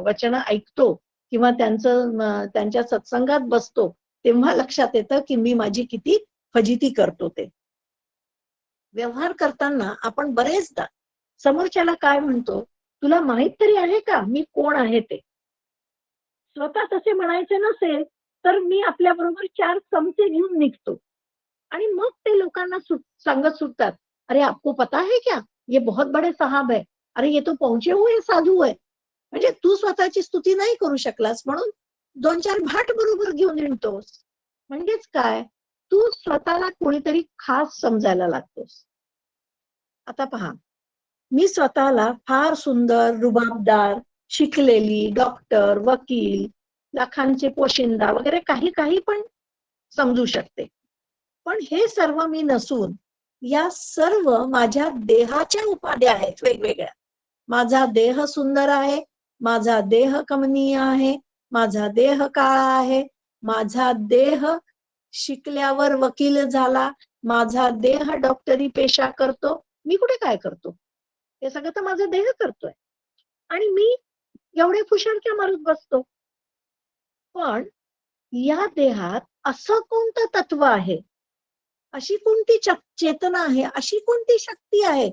वचनं ऐकतो किंवा त्यांच्या सत्संगात बसतो, तेव्हा लक्षात येतं की मी माझी किती फजिती करतो ते. व्यवहार करताना आपण बरेचदा समोरच्याला काय म्हणतो, तुला माहित तरी आहे का मी कोण आहे ते? स्वतः तसे म्हणायचे नसेल तर मी आपल्या बरोबर 4 चमचे घेऊन निघतो आणि मग ते लोकांना सांगत सुटतात, अरे आपको पता है क्या, ये बहुत बड़े साहब है, अरे ये तो पहुंचे हुए साधू है. म्हणजे तू स्वतःची स्तुती नाही करू शकलास म्हणून 2-4 भाट बरोबर घेऊन येतोस. म्हणजेच काय, तू स्वतःला कोणीतरी खास समजायला लागतोस. आता पहा, मी स्वतःला फार सुंदर, रुबाबदार, शिकलेली, डॉक्टर, वकील, लाखांचे पोशिंदा वगैरे काही काही पण समजू शकते. पण हे सर्व मी नसून या सर्व माझ्या देहाच्या उपाध्या आहेत वेगवेगळ्या. माझा देह सुंदर आहे, माझा देह कमनीय आहे, माझा देह काळा आहे, माझा देह शिकल्यावर वकील झाला, माझा देह डॉक्टरी पेशा करतो. मी कुठे काय करतो? हे सगळं तर माझा देह करतोय आणि मी एवढे फुशारक्या मारत बसतो. पण या देहात असं कोणतं तत्व आहे, अशी कोणती चेतना आहे, अशी कोणती शक्ती आहे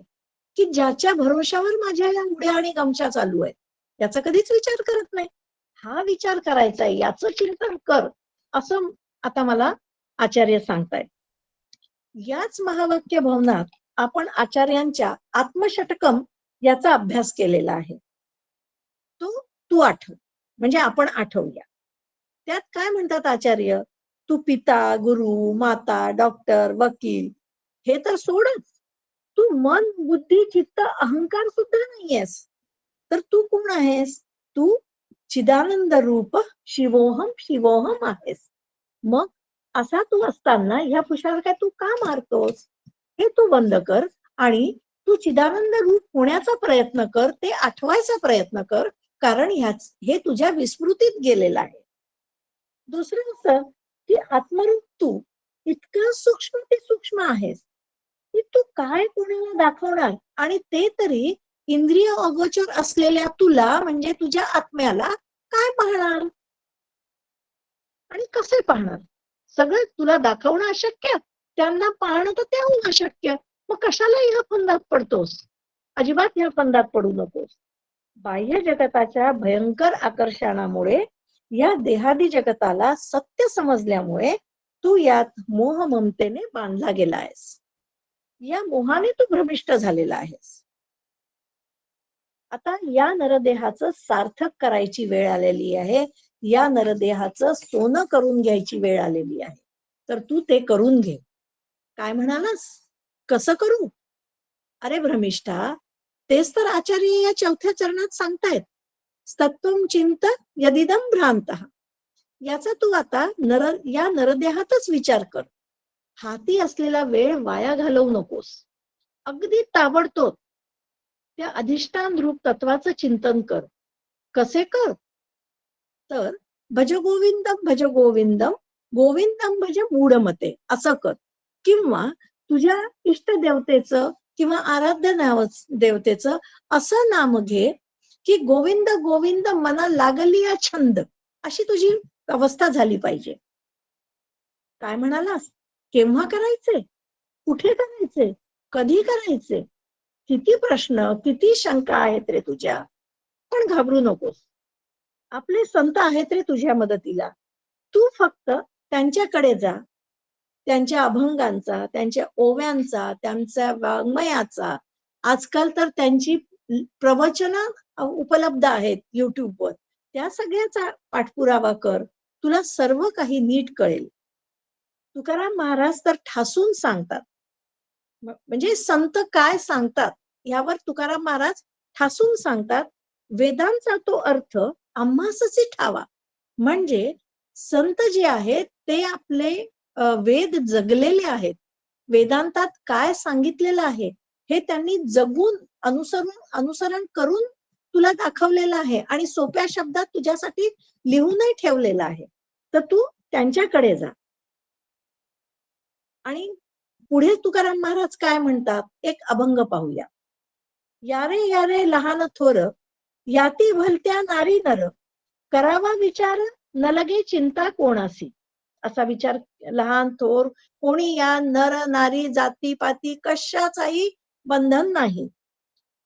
की ज्याच्या भरोशावर माझ्या या उड्या आणि गमशा चालू आहेत? याचा कधीच विचार करत नाही. हा विचार करायचा आहे, याचं चिंतन कर, असं आता मला आचार्य सांगतायत. याच महावाक्य भवनात आपण आचार्यांच्या आत्मषटकम याचा अभ्यास केलेला आहे. तो तू आठव, म्हणजे आपण आठवूया. त्यात काय म्हणतात आचार्य, तू पिता, गुरु, माता, डॉक्टर, वकील हे तर सोडच, तू मन, बुद्धी, चित्त, अहंकार सुद्धा नाहीयेस. तर तू कोण आहेस? तू चिदानंद रूप शिवोहम शिवोहम आहेस. मग असा तू असताना ह्या फुशारक्या तू का मारतोस? हे तू बंद कर आणि तू चिदानंद रूप होण्याचा प्रयत्न कर, ते आठवायचा प्रयत्न कर, कारण हे तुझ्या विस्मृतीत गेलेलं आहे. दुसरं असं की आत्मरूप तू इतकं सूक्ष्म ते सूक्ष्म आहेस की तू काय कोणाला दाखवणार, आणि ते तरी इंद्रिय अगोचर असलेल्या तुला म्हणजे तुझ्या आत्म्याला काय पाहणार आणि कसे पाहणार? सगळं तुला दाखवणं अशक्य, त्यांना पाहणं तर त्याहून अशक्य. मग कशाला ह्या फंदात पडतोस? अजिबात ह्या फंदात पडू नकोस. बाह्य जगताच्या भयंकर आकर्षणामुळे या देहादी जगताला सत्य समजल्यामुळे तू यात मोह ममतेने बांधला गेला आहेस. या मोहाने तू भ्रमिष्ट झालेला आहेस. आता या नरदेहाचं सार्थक करायची वेळ आलेली आहे. या नरदेहाचं सोनं करून घ्यायची वेळ आलेली आहे. तर तू ते करून घे. काय म्हणालास? कसं करू? अरे भ्रमिष्ठा, तेच तर आचार्य या 4थ्या चरणात सांगतायत. तत्वं चिंत यदिदं भ्रांतः. याचा तू आता या नरदेहातच विचार कर. हाती असलेला वेळ वाया घालवू नकोस. अगदी ताबडतोब त्या अधिष्ठान रूप तत्वाचं चिंतन कर. कसे कर? तर भज गोविंदम गोविंदम भज मूढमते असं कर. किंवा तुझ्या इष्ट देवतेचं किंवा आराध्य देवतेचं असं नाम घे की गोविंद गोविंद मना लागली या छंद, अशी तुझी अवस्था झाली पाहिजे. काय म्हणालास? केव्हा करायचे? कुठे करायचे? कधी करायचे? किती प्रश्न, किती शंका आहेत रे तुझ्या. पण घाबरू नकोस. आपले संत आहेत रे तुझ्या मदतीला. तू फक्त त्यांच्याकडे जा. त्यांच्या अभंगांचा, त्यांच्या ओव्यांचा, त्यांच्या वाङ्मयाचा, आजकाल तर त्यांची प्रवचन उपलब्ध आहेत युट्यूबवर, त्या सगळ्याचा पाठपुरावा कर, तुला सर्व काही नीट कळेल. तुकाराम महाराज तर ठासून सांगतात, म्हणजे संत काय सांगतात यावर तुकाराम महाराज ठासून सांगतात. वेदांचा तो अर्थ आम्हासची ठावा. म्हणजे संत जे आहेत ते आपले वेद जगलेले आहेत. वेदांतात काय सांगितलेलं आहे हे त्यांनी जगून अनुसरण करून तुला दाखवलेलं आहे आणि सोप्या शब्दात तुझ्यासाठी लिहूनही ठेवलेलं आहे. तर तू त्यांच्याकडे जा. आणि पुढे तुकाराम महाराज काय म्हणतात, एक अभंग पाहूया. यारे यारे लहान थोर, याती भलत्या नारी नर, करावा विचार न लगे चिंता कोणासी. असा विचार, लहान थोर कोणी या नर नारी जाती पाती कशाचाही बंधन नाही.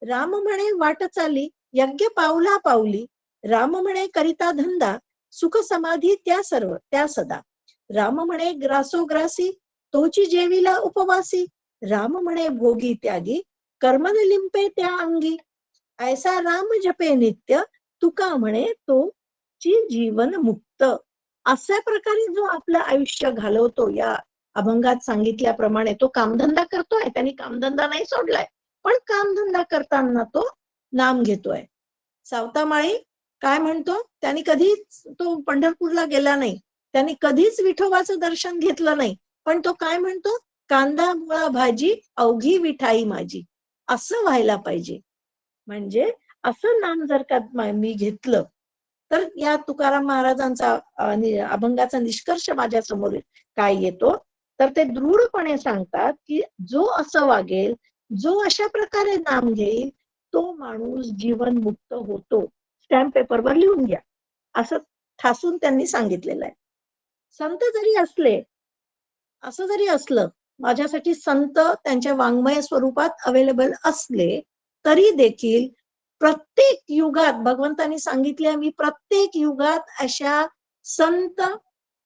राम म्हणे वाट चाली यज्ञ पावला पावली, राम म्हणे करिता धंदा सुख समाधी त्या सर्व त्या सदा. राम म्हणे ग्रासोग्रासी तोची जेविला उपवासी, राम म्हणे भोगी त्यागी कर्मन लिंपे त्या अंगी. ऐसा राम जपे नित्य तुका म्हणे तो ची जीवन मुक्त. अशा प्रकारे जो आपलं आयुष्य घालवतो, या अभंगात सांगितल्याप्रमाणे तो कामधंदा करतोय. त्यांनी कामधंदा नाही सोडलाय, पण कामधंदा करताना तो नाम घेतोय. सावतामाळी काय म्हणतो, त्यांनी कधीच तो पंढरपूरला गेला नाही, त्यांनी कधीच विठोबाचं दर्शन घेतलं नाही, पण तो काय म्हणतो, कांदा मुळा भाजी अवघी विठाई माझी. असं व्हायला पाहिजे. म्हणजे असं नाम जर का मी घेतलं तर या तुकाराम महाराजांचा अभंगाचा निष्कर्ष माझ्या समोर काय येतो, तर ते दृढपणे सांगतात की जो असं वागेल, जो अशा प्रकारे नाम घेईल, तो माणूस जीवन मुक्त होतो. स्टॅम्प पेपरवर लिहून घ्या, असं ठासून त्यांनी सांगितलेलं आहे. संत जरी असले, असं जरी असलं, माझ्यासाठी संत त्यांच्या वाङ्मय स्वरूपात अवेलेबल असले तरी देखील प्रत्येक युगात भगवंतांनी सांगितले, मी प्रत्येक युगात अशा संत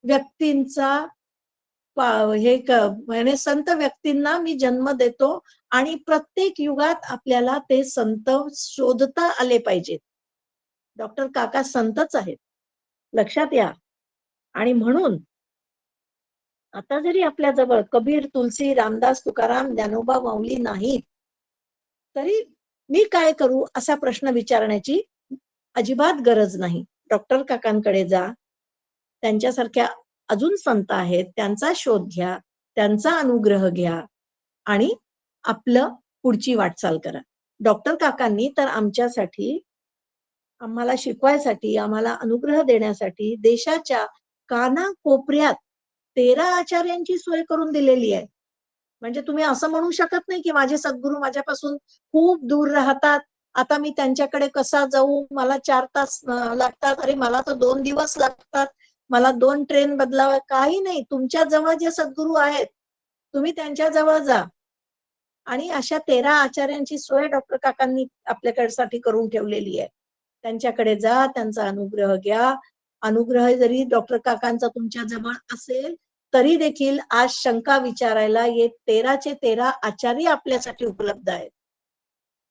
व्यक्तींचा म्हणजे संत व्यक्तींना मी जन्म देतो आणि प्रत्येक युगात आपल्याला ते संत शोधता आले पाहिजेत. डॉक्टर काका संतच आहेत, लक्षात या. आणि म्हणून आता जरी आपल्या जवळ कबीर, तुलसी, रामदास, तुकाराम, ज्ञानोबा, माऊली नाहीत, तरी मी काय करू असा प्रश्न विचारण्याची अजिबात गरज नाही. डॉक्टर काकांकडे जा, त्यांच्यासारख्या अजून संत आहेत, त्यांचा शोध घ्या, त्यांचा अनुग्रह घ्या आणि आपलं पुढची वाटचाल करा. डॉक्टर काकांनी तर आमच्यासाठी, आम्हाला शिकवायसाठी, आम्हाला अनुग्रह देण्यासाठी देशाच्या कानाकोपऱ्यात 13 आचार्यांची सोय करून दिलेली आहे. म्हणजे तुम्ही असं म्हणू शकत नाही की माझे सद्गुरू माझ्यापासून खूप दूर राहतात, आता मी त्यांच्याकडे कसा जाऊ, मला 4 तास लागतात, अरे मला तर 2 दिवस लागतात, मला 2 ट्रेन बदलावा. काही नाही, तुमच्या जवळ जे सद्गुरू आहेत तुम्ही त्यांच्या जवळ जा. आणि अशा 13 आचार्यांची सोय डॉक्टर काकांनी आपल्याकडसाठी करून ठेवलेली आहे. त्यांच्याकडे जा, त्यांचा अनुग्रह घ्या. अनुग्रह जरी डॉक्टर काकांचा तुमच्या जवळ असेल तरी देखील आज शंका विचारायला ये 13चे 13 आचार्य आपल्यासाठी उपलब्ध आहेत.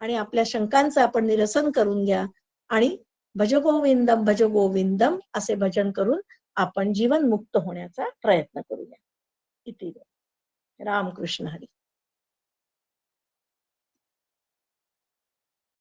आणि आपल्या शंकांचं आपण निरसन करून घ्या आणि भजगोविंदम भजगोविंदम असे भजन करून आपण जीवन मुक्त होण्याचा प्रयत्न करूया. इति रामकृष्ण हरी.